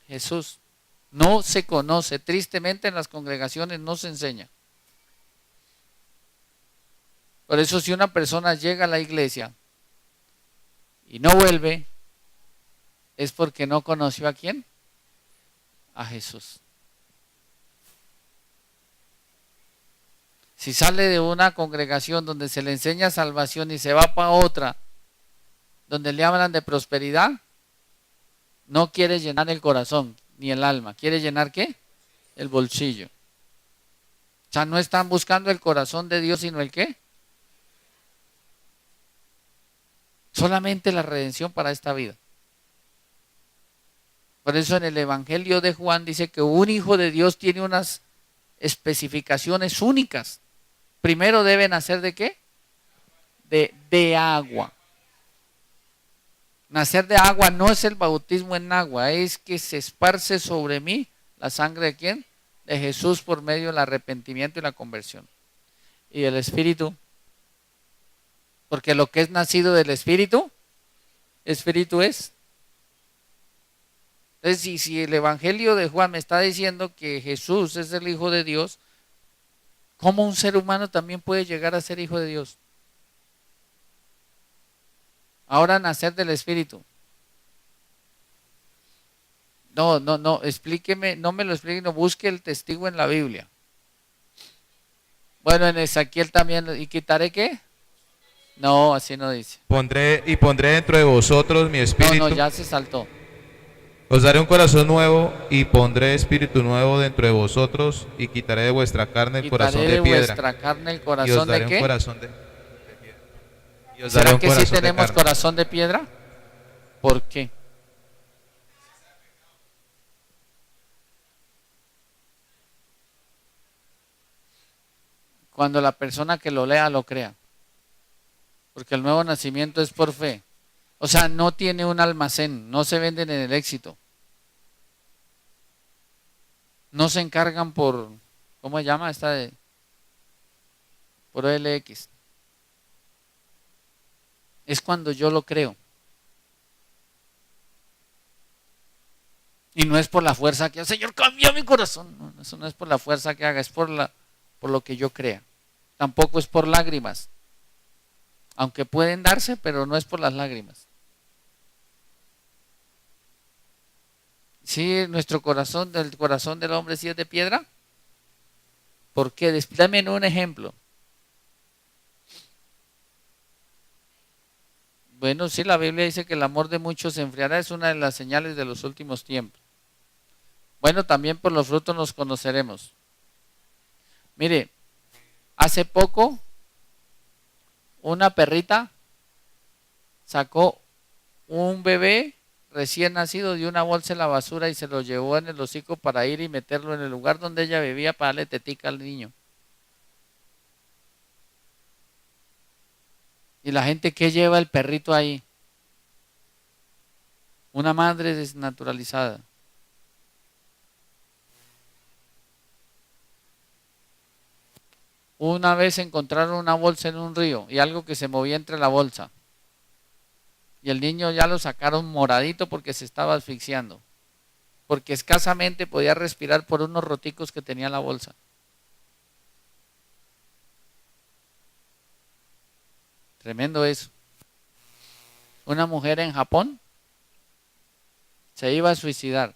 Jesús. No se conoce, tristemente en las congregaciones no se enseña. Por eso si una persona llega a la iglesia y no vuelve, es porque no conoció a quién, a Jesús. Si sale de una congregación donde se le enseña salvación y se va para otra, donde le hablan de prosperidad, no quiere llenar el corazón ni el alma. ¿Quiere llenar qué? El bolsillo. O sea, no están buscando el corazón de Dios, sino el qué. Solamente la redención para esta vida. Por eso en el Evangelio de Juan dice que un hijo de Dios tiene unas especificaciones únicas. Primero debe nacer de qué? De agua. Nacer de agua no es el bautismo en agua, es que se esparce sobre mí la sangre de ¿quién? De Jesús por medio del arrepentimiento y la conversión. Y el Espíritu, porque lo que es nacido del Espíritu, Espíritu es. Entonces, si el Evangelio de Juan me está diciendo que Jesús es el Hijo de Dios, ¿cómo un ser humano también puede llegar a ser hijo de Dios? Ahora nacer del Espíritu. No, explíqueme, no me lo explique, no busque el testigo en la Biblia. Bueno, en Ezequiel también, ¿y quitaré qué? No, así no dice. Pondré dentro de vosotros mi espíritu. No, ya se saltó. Os daré un corazón nuevo y pondré espíritu nuevo dentro de vosotros y quitaré de vuestra carne el corazón Quitaré de de piedra. vuestra carne el Y os corazón daré de un qué. corazón de piedra. Y os daré ¿Será un que sí corazón de tenemos carne. corazón de piedra? ¿Por qué? Cuando la persona que lo lea lo crea. Porque el nuevo nacimiento es por fe. O sea, no tiene un almacén, no se venden en el éxito. No se encargan por, ¿cómo se llama esta de? Por OLX. Es cuando yo lo creo. Y no es por la fuerza que, Señor, cambia mi corazón. No, eso no es por la fuerza que haga, es por lo que yo crea. Tampoco es por lágrimas. Aunque pueden darse, pero no es por las lágrimas. Sí, nuestro corazón, el corazón del hombre sí es de piedra. ¿Por qué? Dame un ejemplo. Bueno, sí, la Biblia dice que el amor de muchos se enfriará, es una de las señales de los últimos tiempos. Bueno, también por los frutos nos conoceremos. Mire, hace poco una perrita sacó un bebé recién nacido de una bolsa en la basura y se lo llevó en el hocico para ir y meterlo en el lugar donde ella vivía para darle tetica al niño. ¿Y la gente qué lleva el perrito ahí? Una madre desnaturalizada. Una vez encontraron una bolsa en un río y algo que se movía entre la bolsa. Y el niño ya lo sacaron moradito porque se estaba asfixiando. Porque escasamente podía respirar por unos roticos que tenía la bolsa. Tremendo eso. Una mujer en Japón se iba a suicidar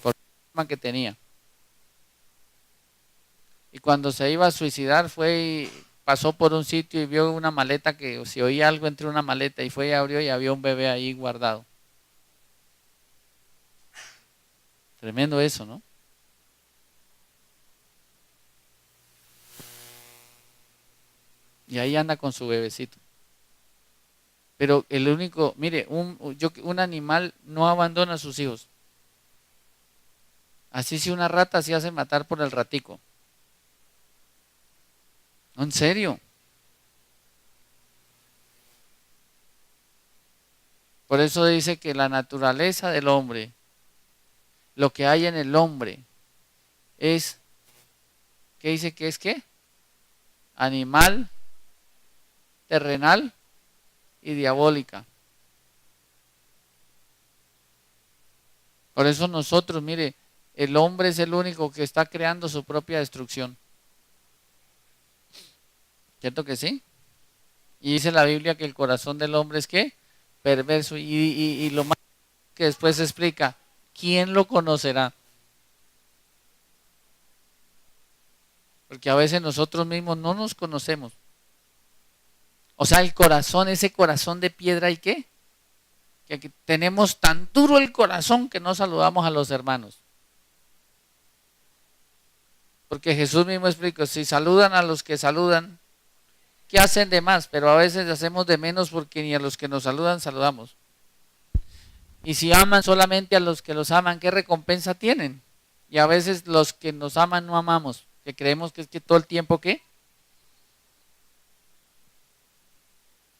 por el problema que tenía. Y cuando se iba a suicidar fue y pasó por un sitio y vio una maleta que si oía algo entre una maleta y fue y abrió y había un bebé ahí guardado. Tremendo eso, ¿no? Y ahí anda con su bebecito. Pero el único, mire, un animal no abandona a sus hijos. Así si una rata se hace matar por el ratico. ¿En serio? Por eso dice que la naturaleza del hombre, lo que hay en el hombre, es, ¿qué dice que es qué? Animal, terrenal y diabólica. Por eso nosotros, mire, el hombre es el único que está creando su propia destrucción. ¿Cierto que sí? Y dice la Biblia que el corazón del hombre es ¿qué? Perverso. Y lo más que después se explica, ¿quién lo conocerá? Porque a veces nosotros mismos no nos conocemos. O sea, el corazón, ese corazón de piedra, ¿y qué? Que aquí tenemos tan duro el corazón que no saludamos a los hermanos. Porque Jesús mismo explicó, si saludan a los que saludan, ¿qué hacen de más? Pero a veces hacemos de menos porque ni a los que nos saludan saludamos. Y si aman solamente a los que los aman, ¿qué recompensa tienen? Y a veces los que nos aman no amamos, que creemos que es que todo el tiempo, ¿qué?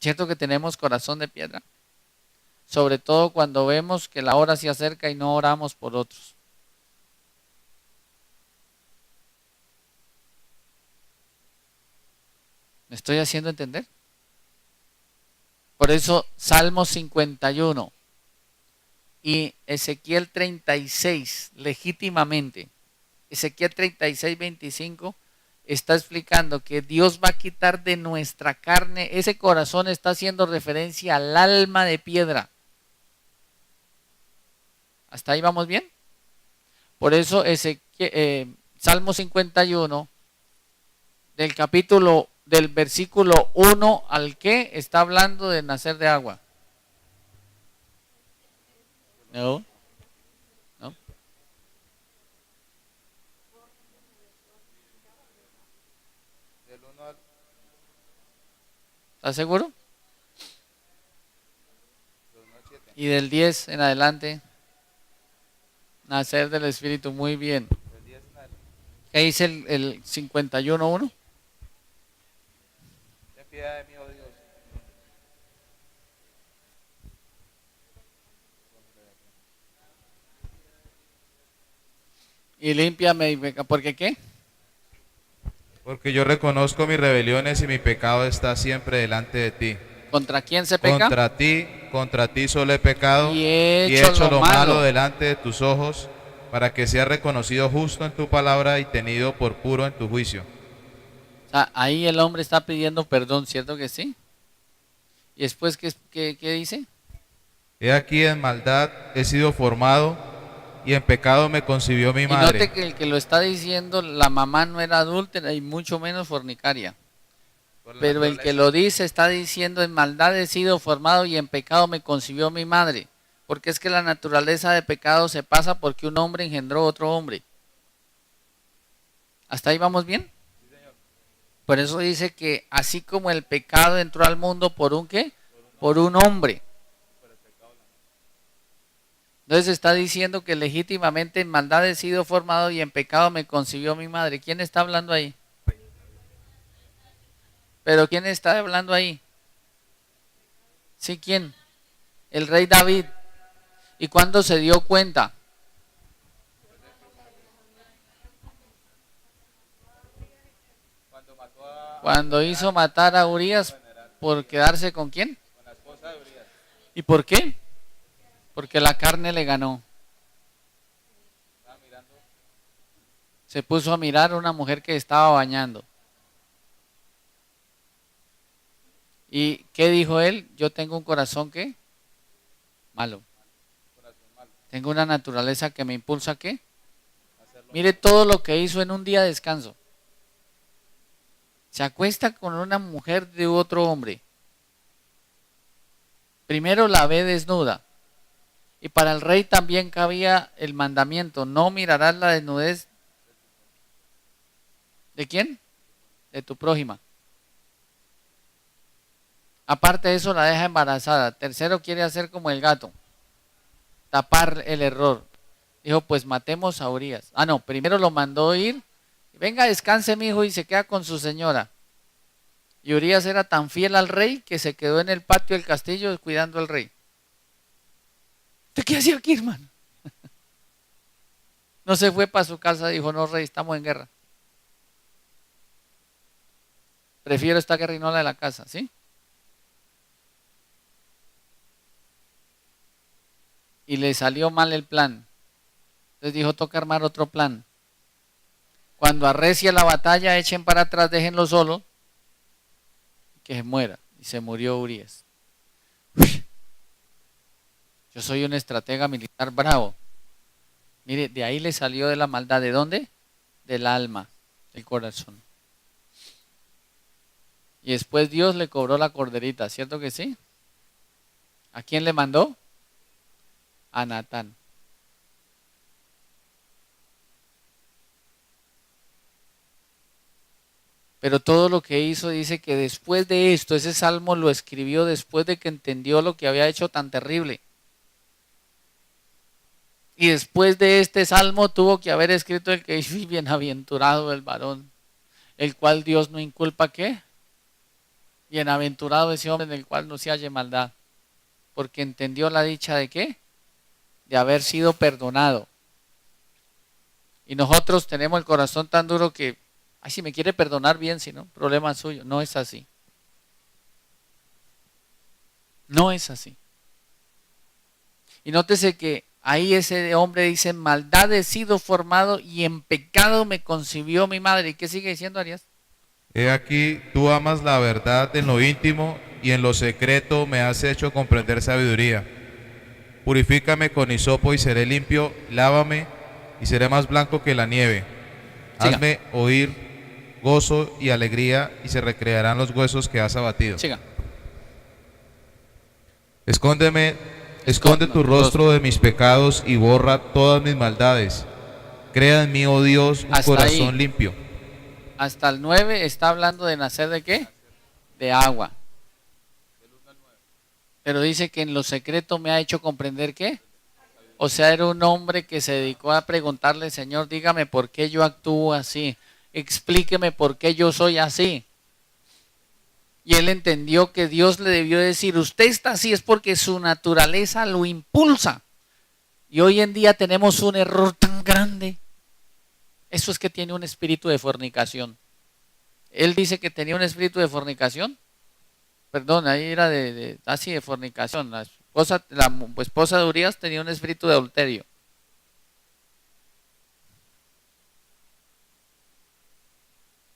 ¿Cierto que tenemos corazón de piedra? Sobre todo cuando vemos que la hora se acerca y no oramos por otros. ¿Me estoy haciendo entender? Por eso Salmo 51 y Ezequiel 36, legítimamente, Ezequiel 36, 25, está explicando que Dios va a quitar de nuestra carne, ese corazón está haciendo referencia al alma de piedra. ¿Hasta ahí vamos bien? Por eso Salmo 51, del versículo 1 al que está hablando de nacer de agua. No, no. ¿Estás seguro? Y del 10 en adelante, nacer del Espíritu, muy bien. ¿Qué dice el 51.1? Ten piedad de mí, oh Dios. Y límpiame y ¿por qué qué? Porque yo reconozco mis rebeliones y mi pecado está siempre delante de ti. ¿Contra quién se peca? Contra ti solo he pecado Y he hecho lo lo malo delante de tus ojos, para que sea reconocido justo en tu palabra y tenido por puro en tu juicio. O sea, ahí el hombre está pidiendo perdón, ¿cierto que sí? Y después, ¿qué dice? He aquí en maldad he sido formado y en pecado me concibió mi Y note madre. que el que lo está diciendo, la mamá no era adúltera y mucho menos fornicaria. Pero el que lo dice está diciendo, en maldad he sido formado y en pecado me concibió mi madre. Porque es que la naturaleza de pecado se pasa porque un hombre engendró otro hombre. ¿Hasta ahí vamos bien? Por eso dice que así como el pecado entró al mundo por un ¿qué? Por un hombre. Entonces está diciendo que legítimamente en maldad he sido formado y en pecado me concibió mi madre. ¿Quién está hablando ahí? ¿Pero quién está hablando ahí? ¿Sí, quién? El rey David. ¿Y cuándo se dio cuenta? Cuando hizo matar a Urías por quedarse ¿con quién? Con la esposa de Urías. ¿Y por qué? Porque la carne le ganó. Se puso a mirar a una mujer que estaba bañando. ¿Y qué dijo él? Yo tengo un corazón ¿qué? Malo. Tengo una naturaleza que me impulsa ¿a qué? Mire todo lo que hizo en un día de descanso. Se acuesta con una mujer de otro hombre. Primero la ve desnuda. Y para el rey también cabía el mandamiento, no mirarás la desnudez. ¿De quién? De tu prójima. Aparte de eso la deja embarazada. Tercero quiere hacer como el gato. Tapar el error. Dijo, pues matemos a Urías. Ah, no, primero lo mandó ir. Venga, descanse mi hijo y se queda con su señora. Y Urías era tan fiel al rey que se quedó en el patio del castillo cuidando al rey. ¿Usted qué hacía aquí, hermano? No se fue para su casa, dijo, no, rey, estamos en guerra. Prefiero esta guerra y no la de la casa, ¿sí? Y le salió mal el plan. Entonces dijo, toca armar otro plan. Cuando arrecia la batalla, echen para atrás, déjenlo solo, que se muera. Y se murió Urías. Yo soy un estratega militar bravo. Mire, de ahí le salió de la maldad. ¿De dónde? Del alma. el corazón. Y después Dios le cobró la corderita, ¿cierto que sí? ¿A quién le mandó? A Natán. Pero todo lo que hizo dice que después de esto, ese salmo lo escribió después de que entendió lo que había hecho tan terrible. Y después de este salmo tuvo que haber escrito el que dice, bienaventurado el varón, el cual Dios no inculpa, ¿qué? Bienaventurado ese hombre en el cual no se halle maldad, porque entendió la dicha de ¿qué? De haber sido perdonado. Y nosotros tenemos el corazón tan duro que, ay, si me quiere perdonar bien, si no, problema suyo. No es así. No es así. Y nótese que ahí ese hombre dice, maldad he sido formado y en pecado me concibió mi madre. ¿Y qué sigue diciendo Arias? He aquí, tú amas la verdad en lo íntimo y en lo secreto me has hecho comprender sabiduría. Purifícame con hisopo y seré limpio, lávame y seré más blanco que la nieve. Siga. Hazme oír gozo y alegría y se recrearán los huesos que has abatido. Siga. Esconde tu rostro de mis pecados y borra todas mis maldades. Crea en mí, oh Dios, un Hasta corazón ahí. limpio. Hasta el 9 está hablando de nacer de ¿qué? De agua. Pero dice que en lo secreto me ha hecho comprender ¿qué? O sea, era un hombre que se dedicó a preguntarle, Señor, dígame por qué yo actúo así. Explíqueme por qué yo soy así. Y él entendió que Dios le debió decir, usted está así es porque su naturaleza lo impulsa. Y hoy en día tenemos un error tan grande. Eso es que tiene un espíritu de fornicación. Él dice que tenía un espíritu de fornicación. Perdón, ahí era de fornicación. La esposa de Urías tenía un espíritu de adulterio.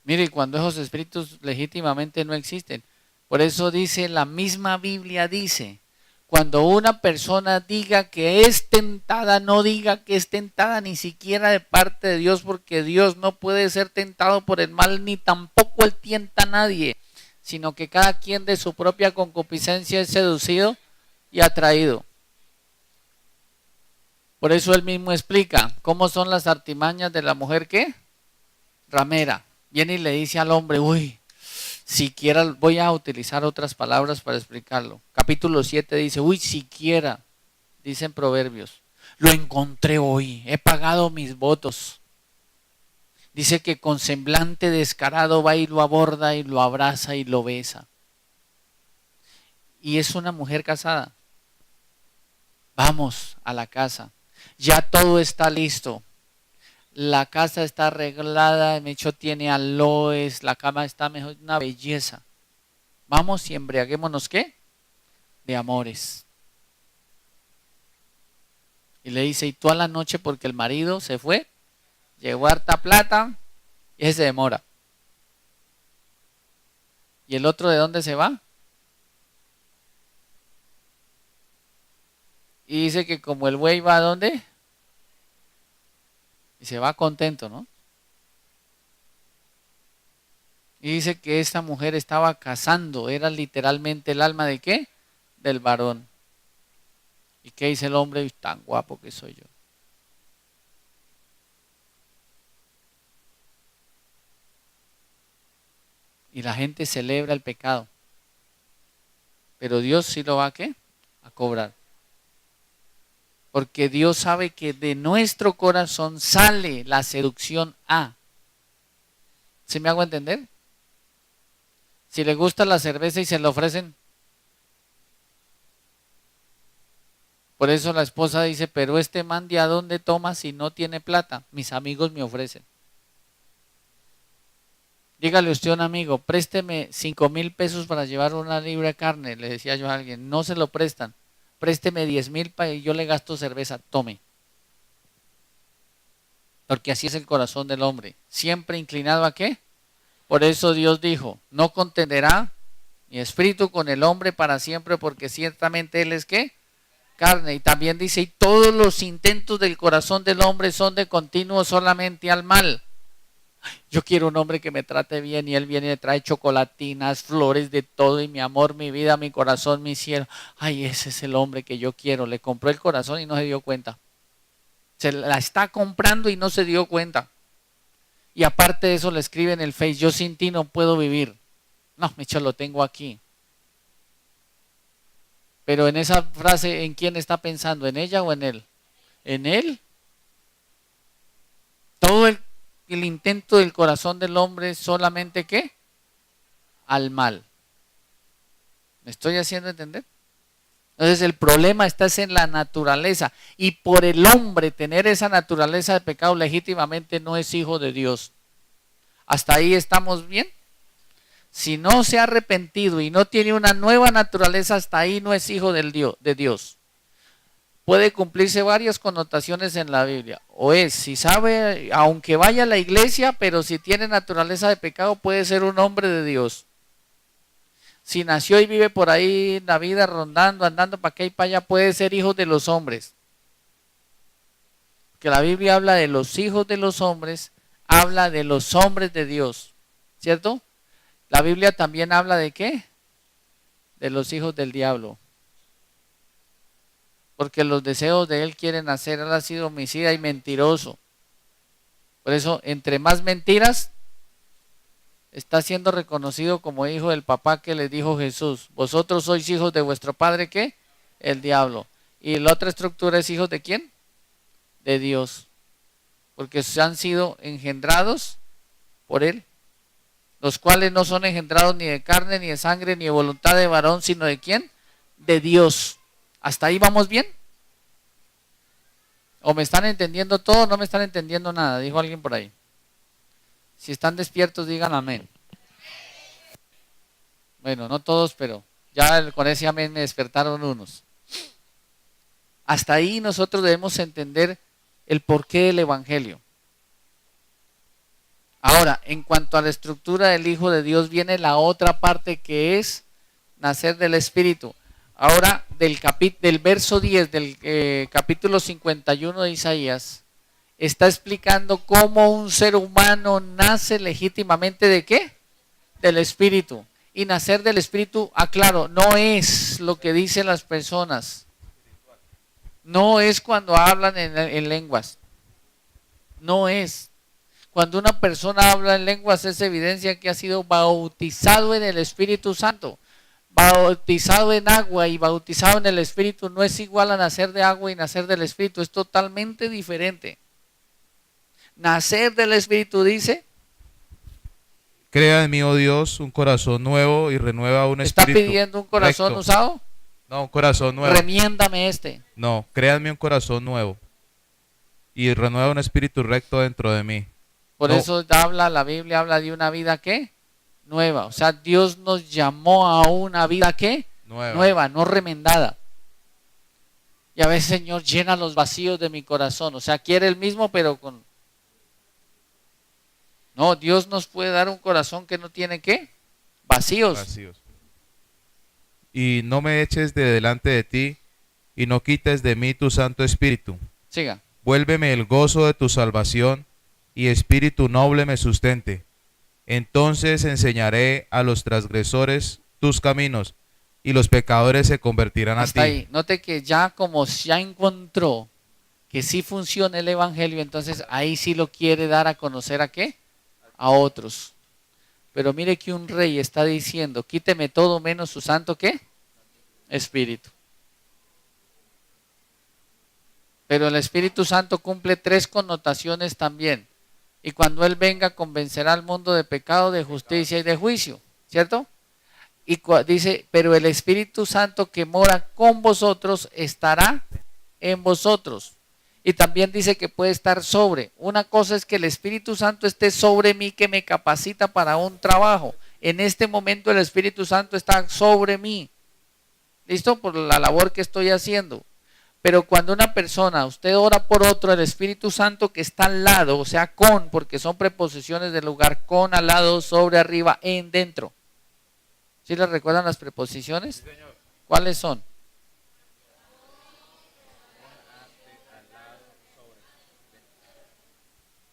Mire, cuando esos espíritus legítimamente no existen. Por eso dice, la misma Biblia dice, cuando una persona diga que es tentada, no diga que es tentada ni siquiera de parte de Dios, porque Dios no puede ser tentado por el mal, ni tampoco él tienta a nadie, sino que cada quien de su propia concupiscencia es seducido y atraído. Por eso él mismo explica cómo son las artimañas de la mujer ¿qué? Ramera. Viene y le dice al hombre, uy, siquiera, voy a utilizar otras palabras para explicarlo. Capítulo 7 dice, uy, siquiera, dicen Proverbios, lo encontré hoy, he pagado mis votos. Dice que con semblante descarado va y lo aborda y lo abraza y lo besa. Y es una mujer casada. Vamos a la casa, ya todo está listo. La casa está arreglada, el hecho tiene aloes, la cama está mejor, una belleza. Vamos y embriaguémonos, ¿qué? De amores. Y le dice, y tú a la noche porque el marido se fue, llegó harta plata y ese se demora. ¿Y el otro de dónde se va? Y dice que como el buey va a dónde? Y se va contento, ¿no? Y dice que esta mujer estaba cazando, era literalmente el alma de ¿qué? Del varón. ¿Y qué dice el hombre? Tan guapo que soy yo. Y la gente celebra el pecado. Pero Dios sí lo va a ¿qué? A cobrar. Porque Dios sabe que de nuestro corazón sale la seducción a. ¿Sí me hago entender? Si le gusta la cerveza y se la ofrecen. Por eso la esposa dice, pero este man de a dónde toma si no tiene plata. Mis amigos me ofrecen. Dígale usted a un amigo, présteme 5,000 pesos para llevar una libra de carne. Le decía yo a alguien, no se lo prestan. Présteme 10,000 y yo le gasto cerveza, tome. Porque así es el corazón del hombre. Siempre inclinado a ¿qué? Por eso Dios dijo, no contenderá mi espíritu con el hombre para siempre, porque ciertamente él es ¿qué? Carne. Y también dice, y todos los intentos del corazón del hombre son de continuo solamente al mal. Yo quiero un hombre que me trate bien y él viene y me trae chocolatinas, flores, de todo y mi amor, mi vida, mi corazón, mi cielo. Ay, ese es el hombre que yo quiero. Le compró el corazón y no se dio cuenta. Se la está comprando y no se dio cuenta. Y aparte de eso le escribe en el Face, yo sin ti no puedo vivir. No, Micho, lo tengo aquí. Pero en esa frase, ¿en quién está pensando? ¿En ella o en él? En él. Todo el intento del corazón del hombre es solamente ¿qué? Al mal. ¿Me estoy haciendo entender? Entonces el problema está en la naturaleza. Y por el hombre tener esa naturaleza de pecado legítimamente no es hijo de Dios. ¿Hasta ahí estamos bien? Si no se ha arrepentido y no tiene una nueva naturaleza, hasta ahí no es hijo de Dios. Puede cumplirse varias connotaciones en la Biblia. O es, si sabe, aunque vaya a la iglesia, pero si tiene naturaleza de pecado, puede ser un hombre de Dios. Si nació y vive por ahí en la vida rondando, andando para acá y para allá, puede ser hijo de los hombres. Que la Biblia habla de los hijos de los hombres, habla de los hombres de Dios, ¿cierto? La Biblia también habla de ¿qué? De los hijos del diablo. Porque los deseos de él quieren hacer, él ha sido homicida y mentiroso. Por eso, entre más mentiras, está siendo reconocido como hijo del papá que le dijo Jesús. Vosotros sois hijos de vuestro padre, ¿qué? El diablo. Y la otra estructura es hijos de ¿quién? De Dios. Porque se han sido engendrados por él. Los cuales no son engendrados ni de carne, ni de sangre, ni de voluntad de varón, sino de ¿quién? De Dios. ¿Hasta ahí vamos bien? ¿O me están entendiendo todo o no me están entendiendo nada? Dijo alguien por ahí. Si están despiertos, digan amén. Bueno, no todos, pero ya con ese amén me despertaron unos. Hasta ahí nosotros debemos entender el porqué del Evangelio. Ahora, en cuanto a la estructura del Hijo de Dios, viene la otra parte que es nacer del Espíritu. Ahora, del verso 10 del capítulo 51 de Isaías, está explicando cómo un ser humano nace legítimamente ¿de qué? Del Espíritu. Y nacer del Espíritu, aclaro, no es lo que dicen las personas. No es cuando hablan en lenguas. No es. Cuando una persona habla en lenguas es evidencia que ha sido bautizado en el Espíritu Santo. Bautizado en agua y bautizado en el Espíritu no es igual a nacer de agua y nacer del Espíritu. Es totalmente diferente. Nacer del Espíritu dice... Crea en mí, oh Dios, un corazón nuevo y renueva un espíritu. ¿Está pidiendo un corazón recto. usado? No, un corazón nuevo. Remiéndame este. No, créanme un corazón nuevo y renueva un espíritu recto dentro de mí. Por eso la Biblia habla de una vida ¿qué? Nueva. O sea, Dios nos llamó a una vida ¿qué? Nueva, no remendada. Y a veces, Señor, llena los vacíos de mi corazón. O sea, quiere el mismo, pero con... No, Dios nos puede dar un corazón que no tiene ¿qué? Vacíos. Y no me eches de delante de ti y no quites de mí tu Santo Espíritu. Siga. Vuélveme el gozo de tu salvación y espíritu noble me sustente. Entonces enseñaré a los transgresores tus caminos y los pecadores se convertirán Hasta a ti. ahí. Note que ya como ya encontró que sí funciona el Evangelio, entonces ahí sí lo quiere dar a conocer ¿a qué? A otros. Pero mire que un rey está diciendo, quíteme todo menos su santo ¿qué? Espíritu. Pero el Espíritu Santo cumple tres connotaciones también. Y cuando Él venga, convencerá al mundo de pecado, de justicia y de juicio. ¿Cierto? Y dice, pero el Espíritu Santo que mora con vosotros estará en vosotros. Y también dice que puede estar sobre. Una cosa es que el Espíritu Santo esté sobre mí, que me capacita para un trabajo. En este momento el Espíritu Santo está sobre mí. ¿Listo? Por la labor que estoy haciendo. Pero cuando una persona, usted ora por otro, el Espíritu Santo que está al lado, o sea, con, porque son preposiciones del lugar, con, al lado, sobre, arriba, en, dentro. ¿Sí les recuerdan las preposiciones? Sí, señor. ¿Cuáles son?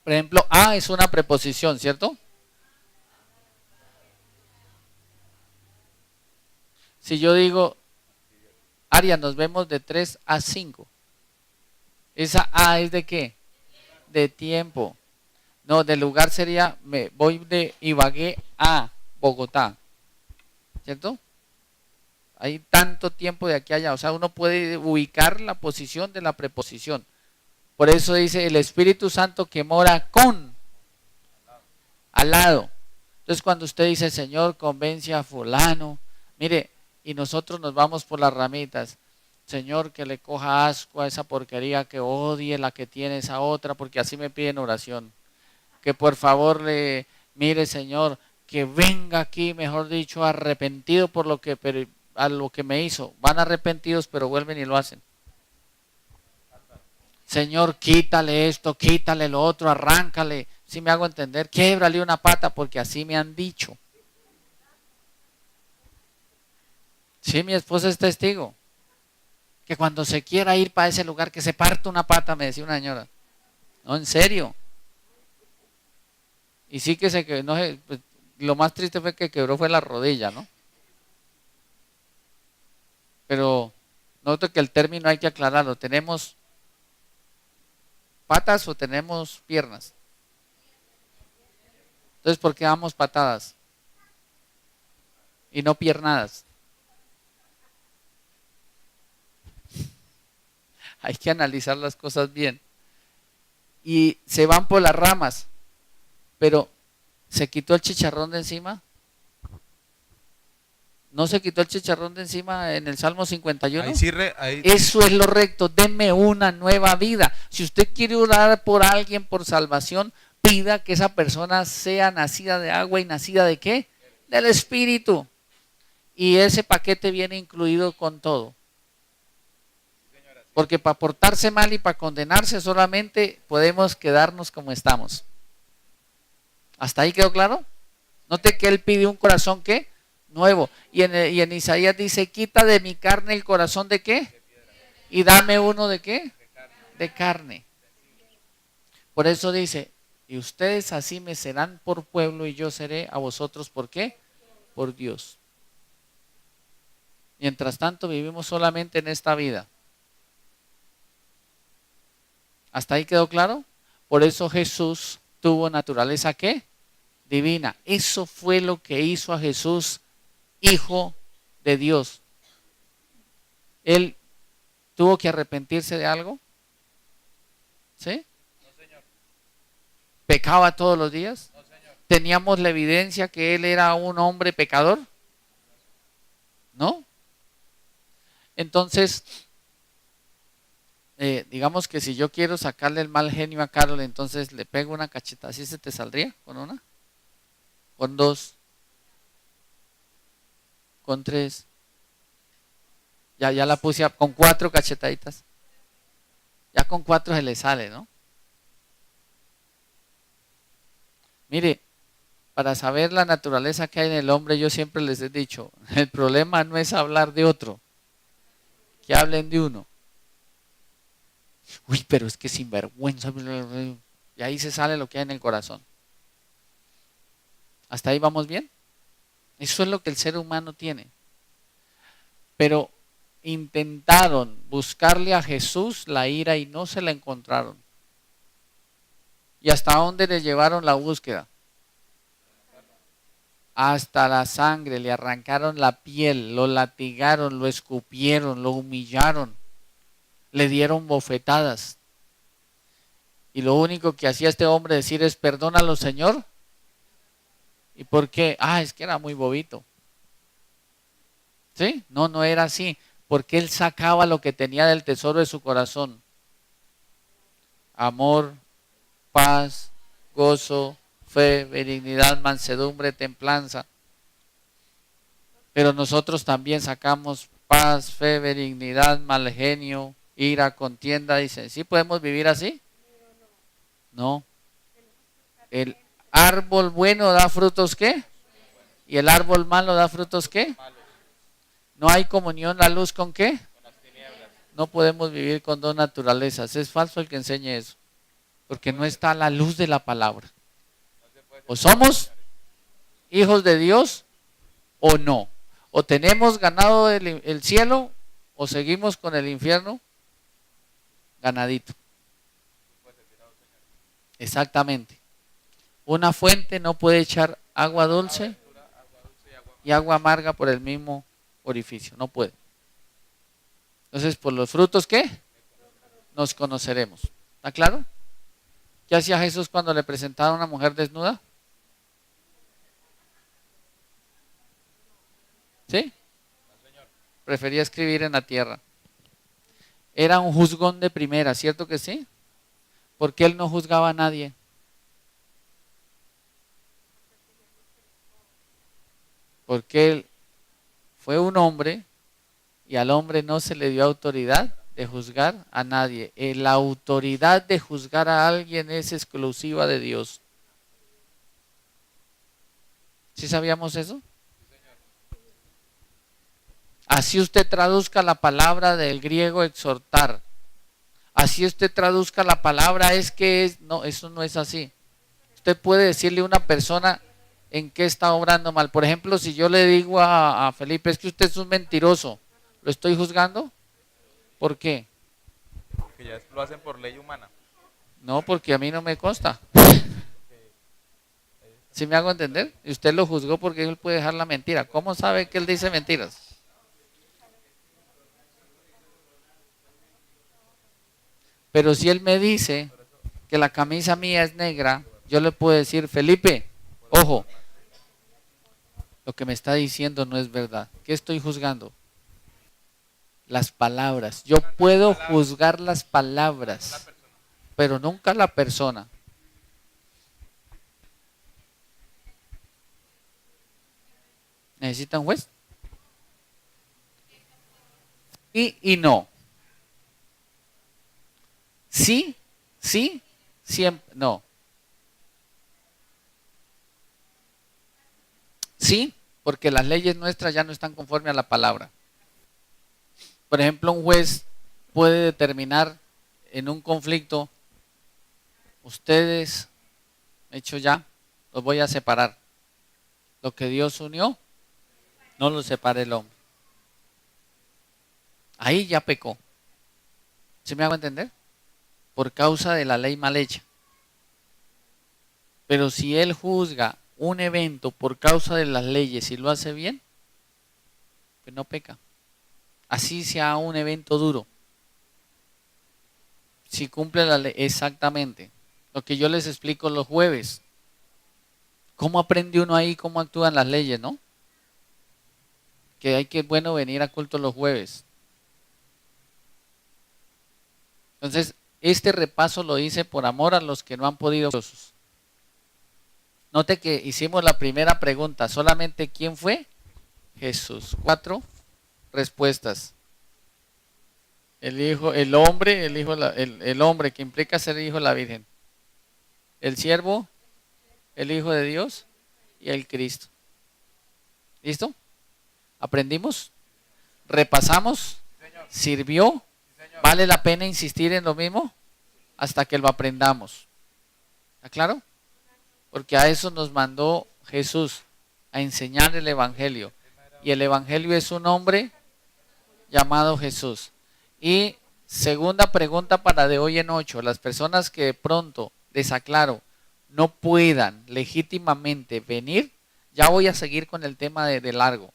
Por ejemplo, a es una preposición, ¿cierto? Si yo digo, Aria, nos vemos de 3 a 5. ¿Esa a es de qué? De tiempo. No, del lugar sería, me voy de Ibagué a Bogotá, ¿cierto? Hay tanto tiempo de aquí a allá, o sea, uno puede ubicar la posición de la preposición. Por eso dice el Espíritu Santo que mora al lado. Entonces cuando usted dice, Señor, convence a fulano, mire, y nosotros nos vamos por las ramitas, Señor, que le coja asco a esa porquería, que odie la que tiene esa otra, porque así me piden oración. Que por favor le mire, Señor, que venga aquí, mejor dicho, arrepentido por lo que a lo que me hizo. Van arrepentidos, pero vuelven y lo hacen. Señor, quítale esto, quítale lo otro, arráncale. Si me hago entender, québrale una pata, porque así me han dicho. Sí, mi esposa es testigo. Que cuando se quiera ir para ese lugar, que se parte una pata, me decía una señora. No, en serio. Y sí que no sé, pues, lo más triste fue que quebró fue la rodilla, ¿no? Pero noto que el término hay que aclararlo. ¿Tenemos patas o tenemos piernas? Entonces, ¿por qué damos patadas? Y no piernadas. Hay que analizar las cosas bien. Y se van por las ramas. Pero, ¿se quitó el chicharrón de encima? ¿No se quitó el chicharrón de encima en el Salmo 51? Ahí sí, Eso es lo recto, denme una nueva vida. Si usted quiere orar por alguien por salvación, pida que esa persona sea nacida de agua y nacida de ¿qué? Del Espíritu. Y ese paquete viene incluido con todo. Porque para portarse mal y para condenarse solamente podemos quedarnos como estamos. ¿Hasta ahí quedó claro? Note que él pide un corazón ¿qué? Nuevo. Y en Isaías dice, quita de mi carne el corazón de ¿qué? Y dame uno de ¿qué? De carne. Por eso dice, y ustedes así me serán por pueblo y yo seré a vosotros ¿por qué? Por Dios. Mientras tanto vivimos solamente en esta vida. ¿Hasta ahí quedó claro? Por eso Jesús tuvo naturaleza ¿qué? Divina. Eso fue lo que hizo a Jesús Hijo de Dios. ¿Él tuvo que arrepentirse de algo? ¿Sí? No, señor. ¿Pecaba todos los días? No, señor. ¿Teníamos la evidencia que él era un hombre pecador? ¿No? Entonces, digamos que si yo quiero sacarle el mal genio a Carol, entonces le pego una cacheta. ¿Así se te saldría? ¿Con una? ¿Con dos? ¿Con tres? Ya la puse con 4 cachetaditas. Ya con 4 se le sale, ¿no? Mire, para saber la naturaleza que hay en el hombre, yo siempre les he dicho, el problema no es hablar de otro, que hablen de uno. Uy, pero es que sinvergüenza. Y ahí se sale lo que hay en el corazón. ¿Hasta ahí vamos bien? Eso es lo que el ser humano tiene. Pero intentaron buscarle a Jesús la ira y no se la encontraron. ¿Y hasta dónde le llevaron la búsqueda? Hasta la sangre, le arrancaron la piel, lo latigaron, lo escupieron, lo humillaron, le dieron bofetadas. Y lo único que hacía este hombre decir es, perdónalo, Señor. ¿Y por qué? Es que era muy bobito. ¿Sí? No era así. Porque él sacaba lo que tenía del tesoro de su corazón. Amor, paz, gozo, fe, benignidad, mansedumbre, templanza. Pero nosotros también sacamos paz, fe, benignidad, mal genio, ira, contienda. Dicen, ¿sí podemos vivir así? No. El árbol bueno da frutos ¿qué? Y el árbol malo da frutos ¿qué? No hay comunión la luz con ¿qué? Con las tinieblas. No podemos vivir con dos naturalezas. Es falso el que enseñe eso. porque no está a la luz de la palabra. O somos hijos de Dios o no. O tenemos ganado el cielo o seguimos con el infierno ganadito. Exactamente. Una fuente no puede echar agua dulce y agua amarga por el mismo orificio. No puede. Entonces, por los frutos, ¿qué? Nos conoceremos. ¿Está claro? ¿Qué hacía Jesús cuando le presentaba a una mujer desnuda? ¿Sí? Prefería escribir en la tierra. Era un juzgón de primera, ¿cierto que sí? Porque él no juzgaba a nadie. Porque él fue un hombre y al hombre no se le dio autoridad de juzgar a nadie. La autoridad de juzgar a alguien es exclusiva de Dios. ¿Sí sabíamos eso? Así usted traduzca la palabra del griego exhortar. Así usted traduzca la palabra es que es, no, eso no es así. Usted puede decirle a una persona en qué está obrando mal. Por ejemplo, si yo le digo a Felipe, es que usted es un mentiroso, ¿lo estoy juzgando? ¿Por qué? Que ya lo hacen por ley humana. No, porque a mí no me consta. ¿Sí me hago entender? Y usted lo juzgó porque él puede dejar la mentira. ¿Cómo sabe que él dice mentiras? Pero si él me dice que la camisa mía es negra, yo le puedo decir, Felipe, ojo, lo que me está diciendo no es verdad. ¿Qué estoy juzgando? Las palabras. Yo puedo juzgar las palabras, pero nunca la persona. ¿Necesita un juez? Y no. Sí, sí, siempre, no. Sí, porque las leyes nuestras ya no están conforme a la palabra. Por ejemplo, un juez puede determinar en un conflicto, ustedes, hecho ya, los voy a separar. Lo que Dios unió, no lo separe el hombre. Ahí ya pecó. ¿Sí me hago entender? Por causa de la ley mal hecha. Pero si él juzga un evento por causa de las leyes y lo hace bien, pues no peca. Así sea un evento duro. Si cumple la ley, exactamente. Lo que yo les explico los jueves. ¿Cómo aprende uno ahí cómo actúan las leyes, no? Que hay que, bueno, venir a culto los jueves. Entonces, este repaso lo hice por amor a los que no han podido. Note que hicimos la primera pregunta, solamente ¿quién fue? Jesús. 4 respuestas. El hijo, el hombre, el hijo, el hombre que implica ser hijo de la Virgen. El siervo, el Hijo de Dios y el Cristo. ¿Listo? ¿Aprendimos? ¿Repasamos? ¿Sirvió? ¿Vale la pena insistir en lo mismo? Hasta que lo aprendamos. ¿Está claro? Porque a eso nos mandó Jesús, a enseñar el Evangelio. Y el Evangelio es un hombre llamado Jesús. Y segunda pregunta para de hoy en 8. Las personas que de pronto, les aclaro, no puedan legítimamente venir, ya voy a seguir con el tema de largo,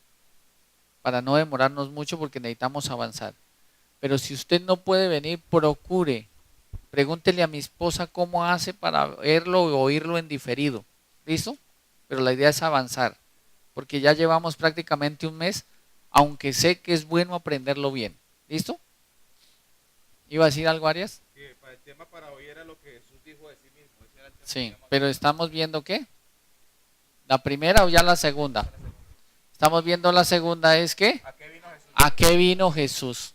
para no demorarnos mucho porque necesitamos avanzar. Pero si usted no puede venir, procure. Pregúntele a mi esposa cómo hace para verlo o oírlo en diferido. ¿Listo? Pero la idea es avanzar, porque ya llevamos prácticamente un mes, aunque sé que es bueno aprenderlo bien. ¿Listo? ¿Iba a decir algo, Arias? Sí, el tema para hoy era lo que Jesús dijo de sí mismo. Ese era el tema. Sí, pero estamos viendo ¿qué? ¿La primera o ya la segunda? Estamos viendo la segunda, ¿es qué? ¿A qué vino Jesús? ¿A qué vino Jesús?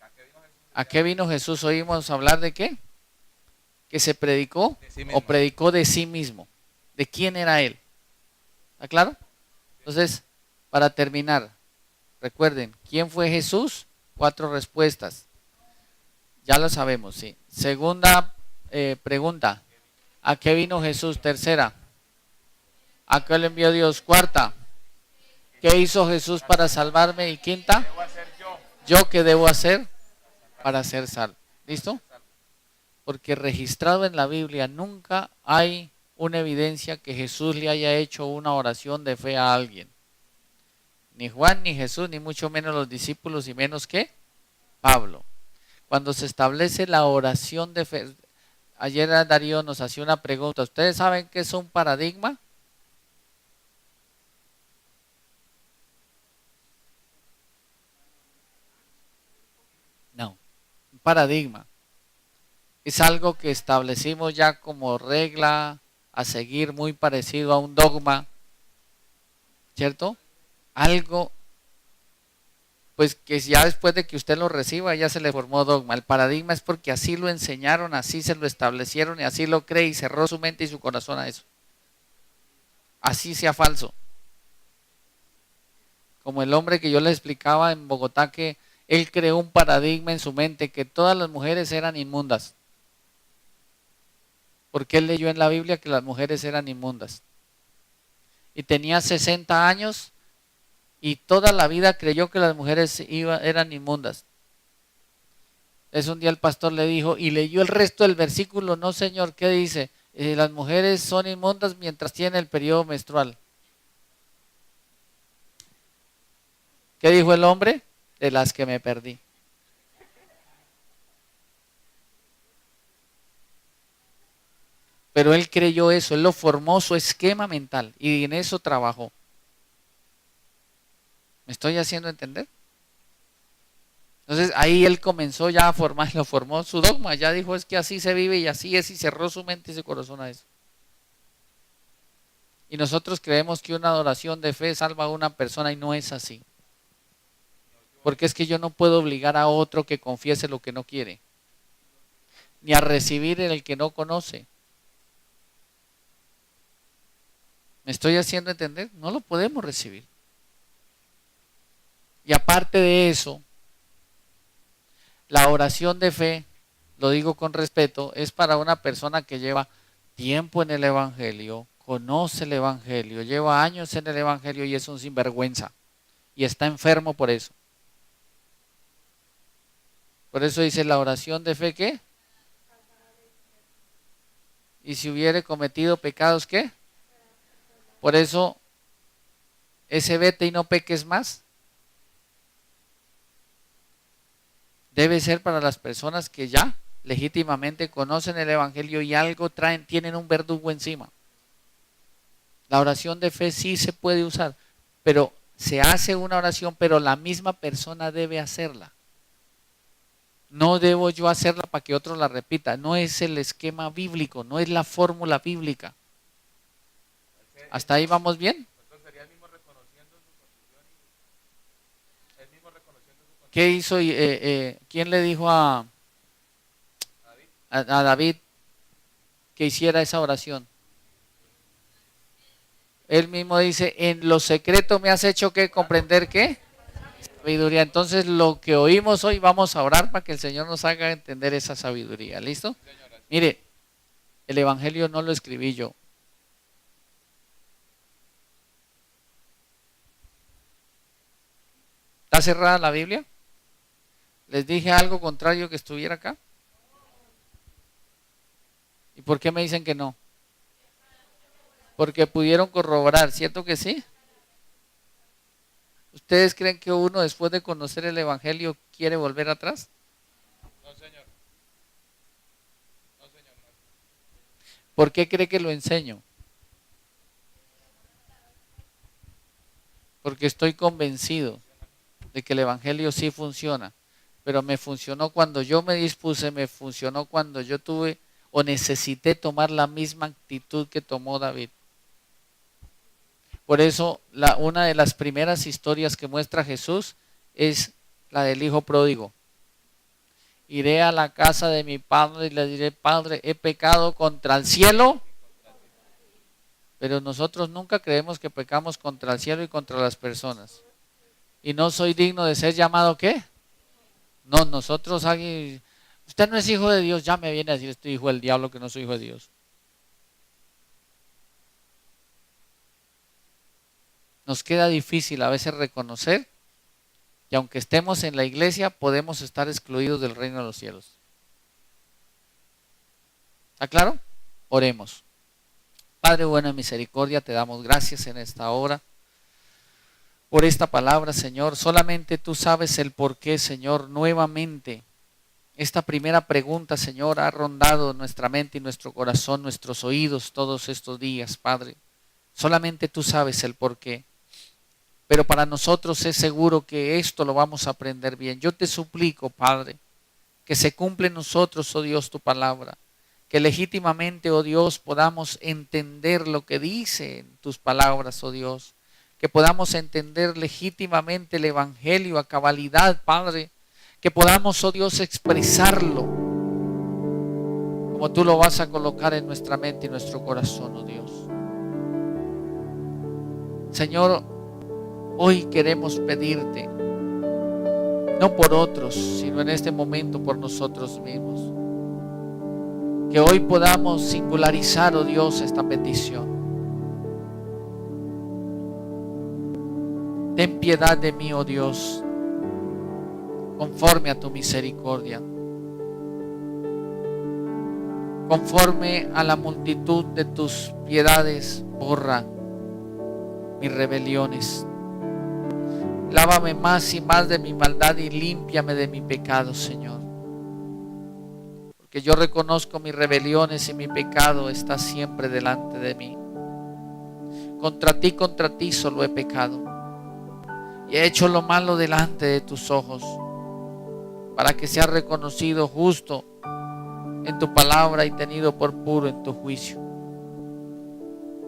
¿A qué vino Jesús? ¿A qué vino Jesús? Oímos hablar de qué? Que se predicó De sí mismo. o predicó de sí mismo. ¿De quién era él? ¿Está claro? Entonces, para terminar, recuerden, ¿quién fue Jesús? 4 respuestas. Ya lo sabemos, sí. Segunda pregunta. ¿A qué vino Jesús? Tercera. ¿A qué le envió Dios? Cuarta. ¿Qué hizo Jesús para salvarme? Y quinta. ¿Yo qué debo hacer para ser salvo? ¿Listo? Porque registrado en la Biblia nunca hay una evidencia que Jesús le haya hecho una oración de fe a alguien. Ni Juan, ni Jesús, ni mucho menos los discípulos, y menos que Pablo. Cuando se establece la oración de fe, ayer Darío nos hacía una pregunta. ¿Ustedes saben qué es un paradigma? No, un paradigma es algo que establecimos ya como regla a seguir, muy parecido a un dogma, ¿cierto? Algo, pues que ya después de que usted lo reciba ya se le formó dogma. El paradigma es porque así lo enseñaron, así se lo establecieron y así lo cree y cerró su mente y su corazón a eso. Así sea falso. Como el hombre que yo les explicaba en Bogotá, que él creó un paradigma en su mente que todas las mujeres eran inmundas. Porque él leyó en la Biblia que las mujeres eran inmundas. Y tenía 60 años y toda la vida creyó que las mujeres eran inmundas. Es un día el pastor le dijo y leyó el resto del versículo. No, señor, ¿qué dice? Las mujeres son inmundas mientras tienen el periodo menstrual. ¿Qué dijo el hombre? De las que me perdí. Pero él creyó eso, él lo formó su esquema mental y en eso trabajó. ¿Me estoy haciendo entender? Entonces ahí él comenzó ya a formar, lo formó su dogma, ya dijo es que así se vive y así es y cerró su mente y su corazón a eso. Y nosotros creemos que una adoración de fe salva a una persona y no es así. Porque es que yo no puedo obligar a otro que confiese lo que no quiere, ni a recibir en el que no conoce. ¿Me estoy haciendo entender? No lo podemos recibir. Y aparte de eso, la oración de fe, lo digo con respeto, es para una persona que lleva tiempo en el Evangelio, conoce el Evangelio, lleva años en el Evangelio y es un sinvergüenza. Y está enfermo por eso. Por eso dice la oración de fe, ¿qué? Y si hubiere cometido pecados, ¿qué? Por eso, ese vete y no peques más debe ser para las personas que ya legítimamente conocen el Evangelio y algo traen, tienen un verdugo encima. La oración de fe sí se puede usar, pero se hace una oración, pero la misma persona debe hacerla. No debo yo hacerla para que otro la repita. No es el esquema bíblico, no es la fórmula bíblica. ¿Hasta ahí vamos bien? ¿Qué hizo? ¿Quién le dijo a David que hiciera esa oración? Él mismo dice, en lo secreto me has hecho que comprender ¿qué? Sabiduría. Entonces lo que oímos hoy vamos a orar para que el Señor nos haga entender esa sabiduría. ¿Listo? Mire, el Evangelio no lo escribí yo. ¿Está cerrada la Biblia? ¿Les dije algo contrario que estuviera acá? ¿Y por qué me dicen que no? Porque pudieron corroborar, ¿cierto que sí? ¿Ustedes creen que uno después de conocer el Evangelio quiere volver atrás? No, señor. No, señor. No. ¿Por qué cree que lo enseño? Porque estoy convencido de que el Evangelio sí funciona, pero me funcionó cuando yo me dispuse, me funcionó cuando yo tuve o necesité tomar la misma actitud que tomó David. Por eso una de las primeras historias que muestra Jesús es la del hijo pródigo. Iré a la casa de mi padre y le diré, Padre, he pecado contra el cielo. Pero nosotros nunca creemos que pecamos contra el cielo y contra las personas. Y no soy digno de ser llamado ¿qué? No, nosotros Usted no es hijo de Dios, ya me viene a decir, estoy hijo del diablo, que no soy hijo de Dios. Nos queda difícil a veces reconocer que aunque estemos en la iglesia, podemos estar excluidos del reino de los cielos. ¿Está claro? Oremos. Padre bueno de misericordia, te damos gracias en esta hora por esta palabra, Señor. Solamente tú sabes el por qué, Señor. Nuevamente, esta primera pregunta, Señor, ha rondado nuestra mente y nuestro corazón, nuestros oídos todos estos días, Padre. Solamente tú sabes el por qué. Pero para nosotros es seguro que esto lo vamos a aprender bien. Yo te suplico, Padre, que se cumple en nosotros, oh Dios, tu palabra. Que legítimamente, oh Dios, podamos entender lo que dicen tus palabras, oh Dios. Que podamos entender legítimamente el Evangelio a cabalidad, Padre. Que podamos, oh Dios, expresarlo como tú lo vas a colocar en nuestra mente y nuestro corazón, oh Dios. Señor, hoy queremos pedirte, no por otros, sino en este momento por nosotros mismos, que hoy podamos singularizar, oh Dios, esta petición. Ten piedad de mí, oh Dios, conforme a tu misericordia, conforme a la multitud de tus piedades, borra mis rebeliones. Lávame más y más de mi maldad y límpiame de mi pecado, Señor. Porque yo reconozco mis rebeliones y mi pecado está siempre delante de mí. Contra ti solo he pecado. Y he hecho lo malo delante de tus ojos, para que sea reconocido justo en tu palabra y tenido por puro en tu juicio.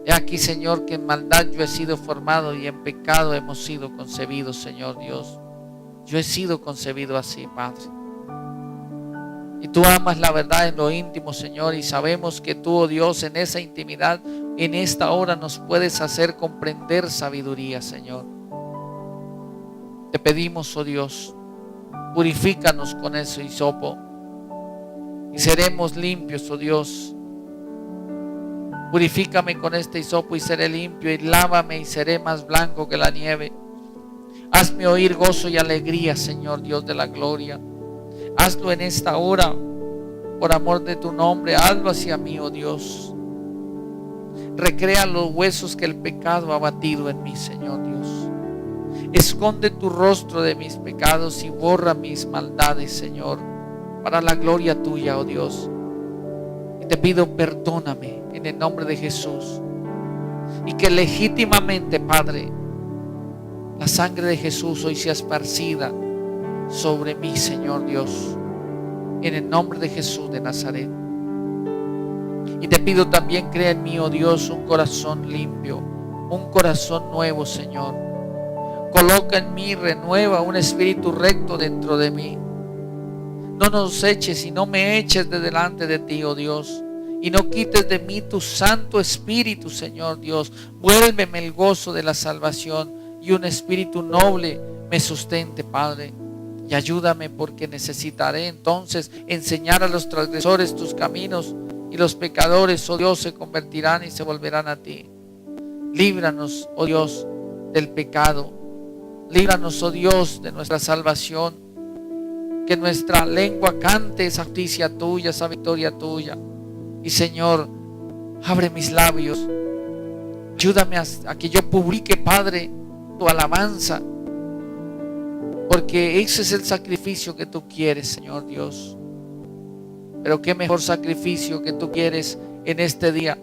He aquí, Señor, que en maldad yo he sido formado y en pecado hemos sido concebidos, Señor Dios. Yo he sido concebido así, Padre. Y tú amas la verdad en lo íntimo, Señor, y sabemos que tú, oh Dios, en esa intimidad, en esta hora nos puedes hacer comprender sabiduría, Señor. Te pedimos, oh Dios, purifícanos con ese hisopo y seremos limpios, oh Dios. Purifícame con este hisopo y seré limpio, y lávame y seré más blanco que la nieve. Hazme oír gozo y alegría, Señor Dios de la gloria. Hazlo en esta hora, por amor de tu nombre. Hazlo hacia mí, oh Dios. Recrea los huesos que el pecado ha batido en mí, Señor Dios. Esconde tu rostro de mis pecados y borra mis maldades, Señor, para la gloria tuya, oh Dios. Y te pido, perdóname en el nombre de Jesús. Y que legítimamente, Padre, la sangre de Jesús hoy sea esparcida sobre mí, Señor Dios, en el nombre de Jesús de Nazaret. Y te pido también, crea en mí, oh Dios, un corazón limpio, un corazón nuevo, Señor. Coloca en mí, renueva un espíritu recto dentro de mí. No nos eches y no me eches de delante de ti, oh Dios. Y no quites de mí tu Santo Espíritu, Señor Dios. Vuélveme el gozo de la salvación y un espíritu noble me sustente, Padre. Y ayúdame, porque necesitaré entonces enseñar a los transgresores tus caminos, y los pecadores, oh Dios, se convertirán y se volverán a ti. Líbranos, oh Dios, del pecado. Líbranos, oh Dios, de nuestra salvación. Que nuestra lengua cante esa justicia tuya, esa victoria tuya. Y Señor, abre mis labios. Ayúdame a que yo publique, Padre, tu alabanza. Porque ese es el sacrificio que tú quieres, Señor Dios. Pero qué mejor sacrificio que tú quieres en este día.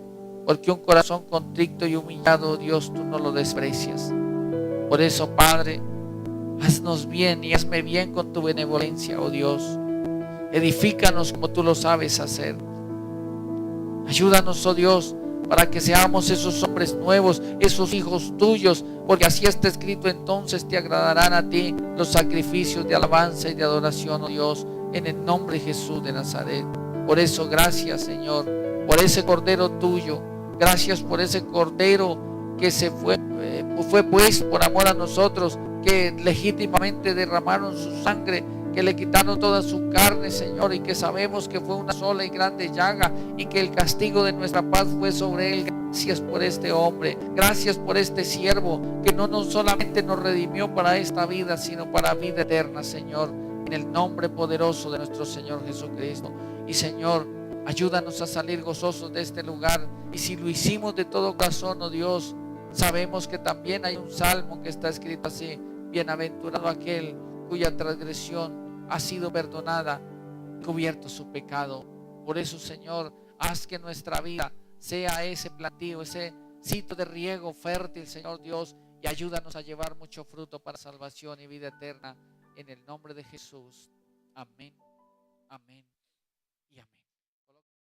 Porque un corazón contrito y humillado, Dios, tú no lo desprecias. Por eso, Padre, haznos bien y hazme bien con tu benevolencia, oh Dios. Edifícanos como tú lo sabes hacer. Ayúdanos, oh Dios, para que seamos esos hombres nuevos, esos hijos tuyos, porque así está escrito. Entonces te agradarán a ti los sacrificios de alabanza y de adoración, oh Dios, en el nombre de Jesús de Nazaret. Por eso, gracias, Señor, por ese cordero tuyo. Gracias por ese cordero que fue pues por amor a nosotros, que legítimamente derramaron su sangre que le quitaron toda su carne, Señor, y que sabemos que fue una sola y grande llaga y que el castigo de nuestra paz fue sobre él. Gracias por este hombre, gracias por este siervo que no solamente nos redimió para esta vida, sino para vida eterna, Señor, en el nombre poderoso de nuestro Señor Jesucristo. Y Señor, ayúdanos a salir gozosos de este lugar, y si lo hicimos de todo corazón, oh Dios, sabemos que también hay un salmo que está escrito así: bienaventurado aquel cuya transgresión ha sido perdonada, cubierto su pecado. Por eso, Señor, haz que nuestra vida sea ese plantío, ese sitio de riego fértil, Señor Dios, y ayúdanos a llevar mucho fruto para salvación y vida eterna, en el nombre de Jesús. Amén. Amén.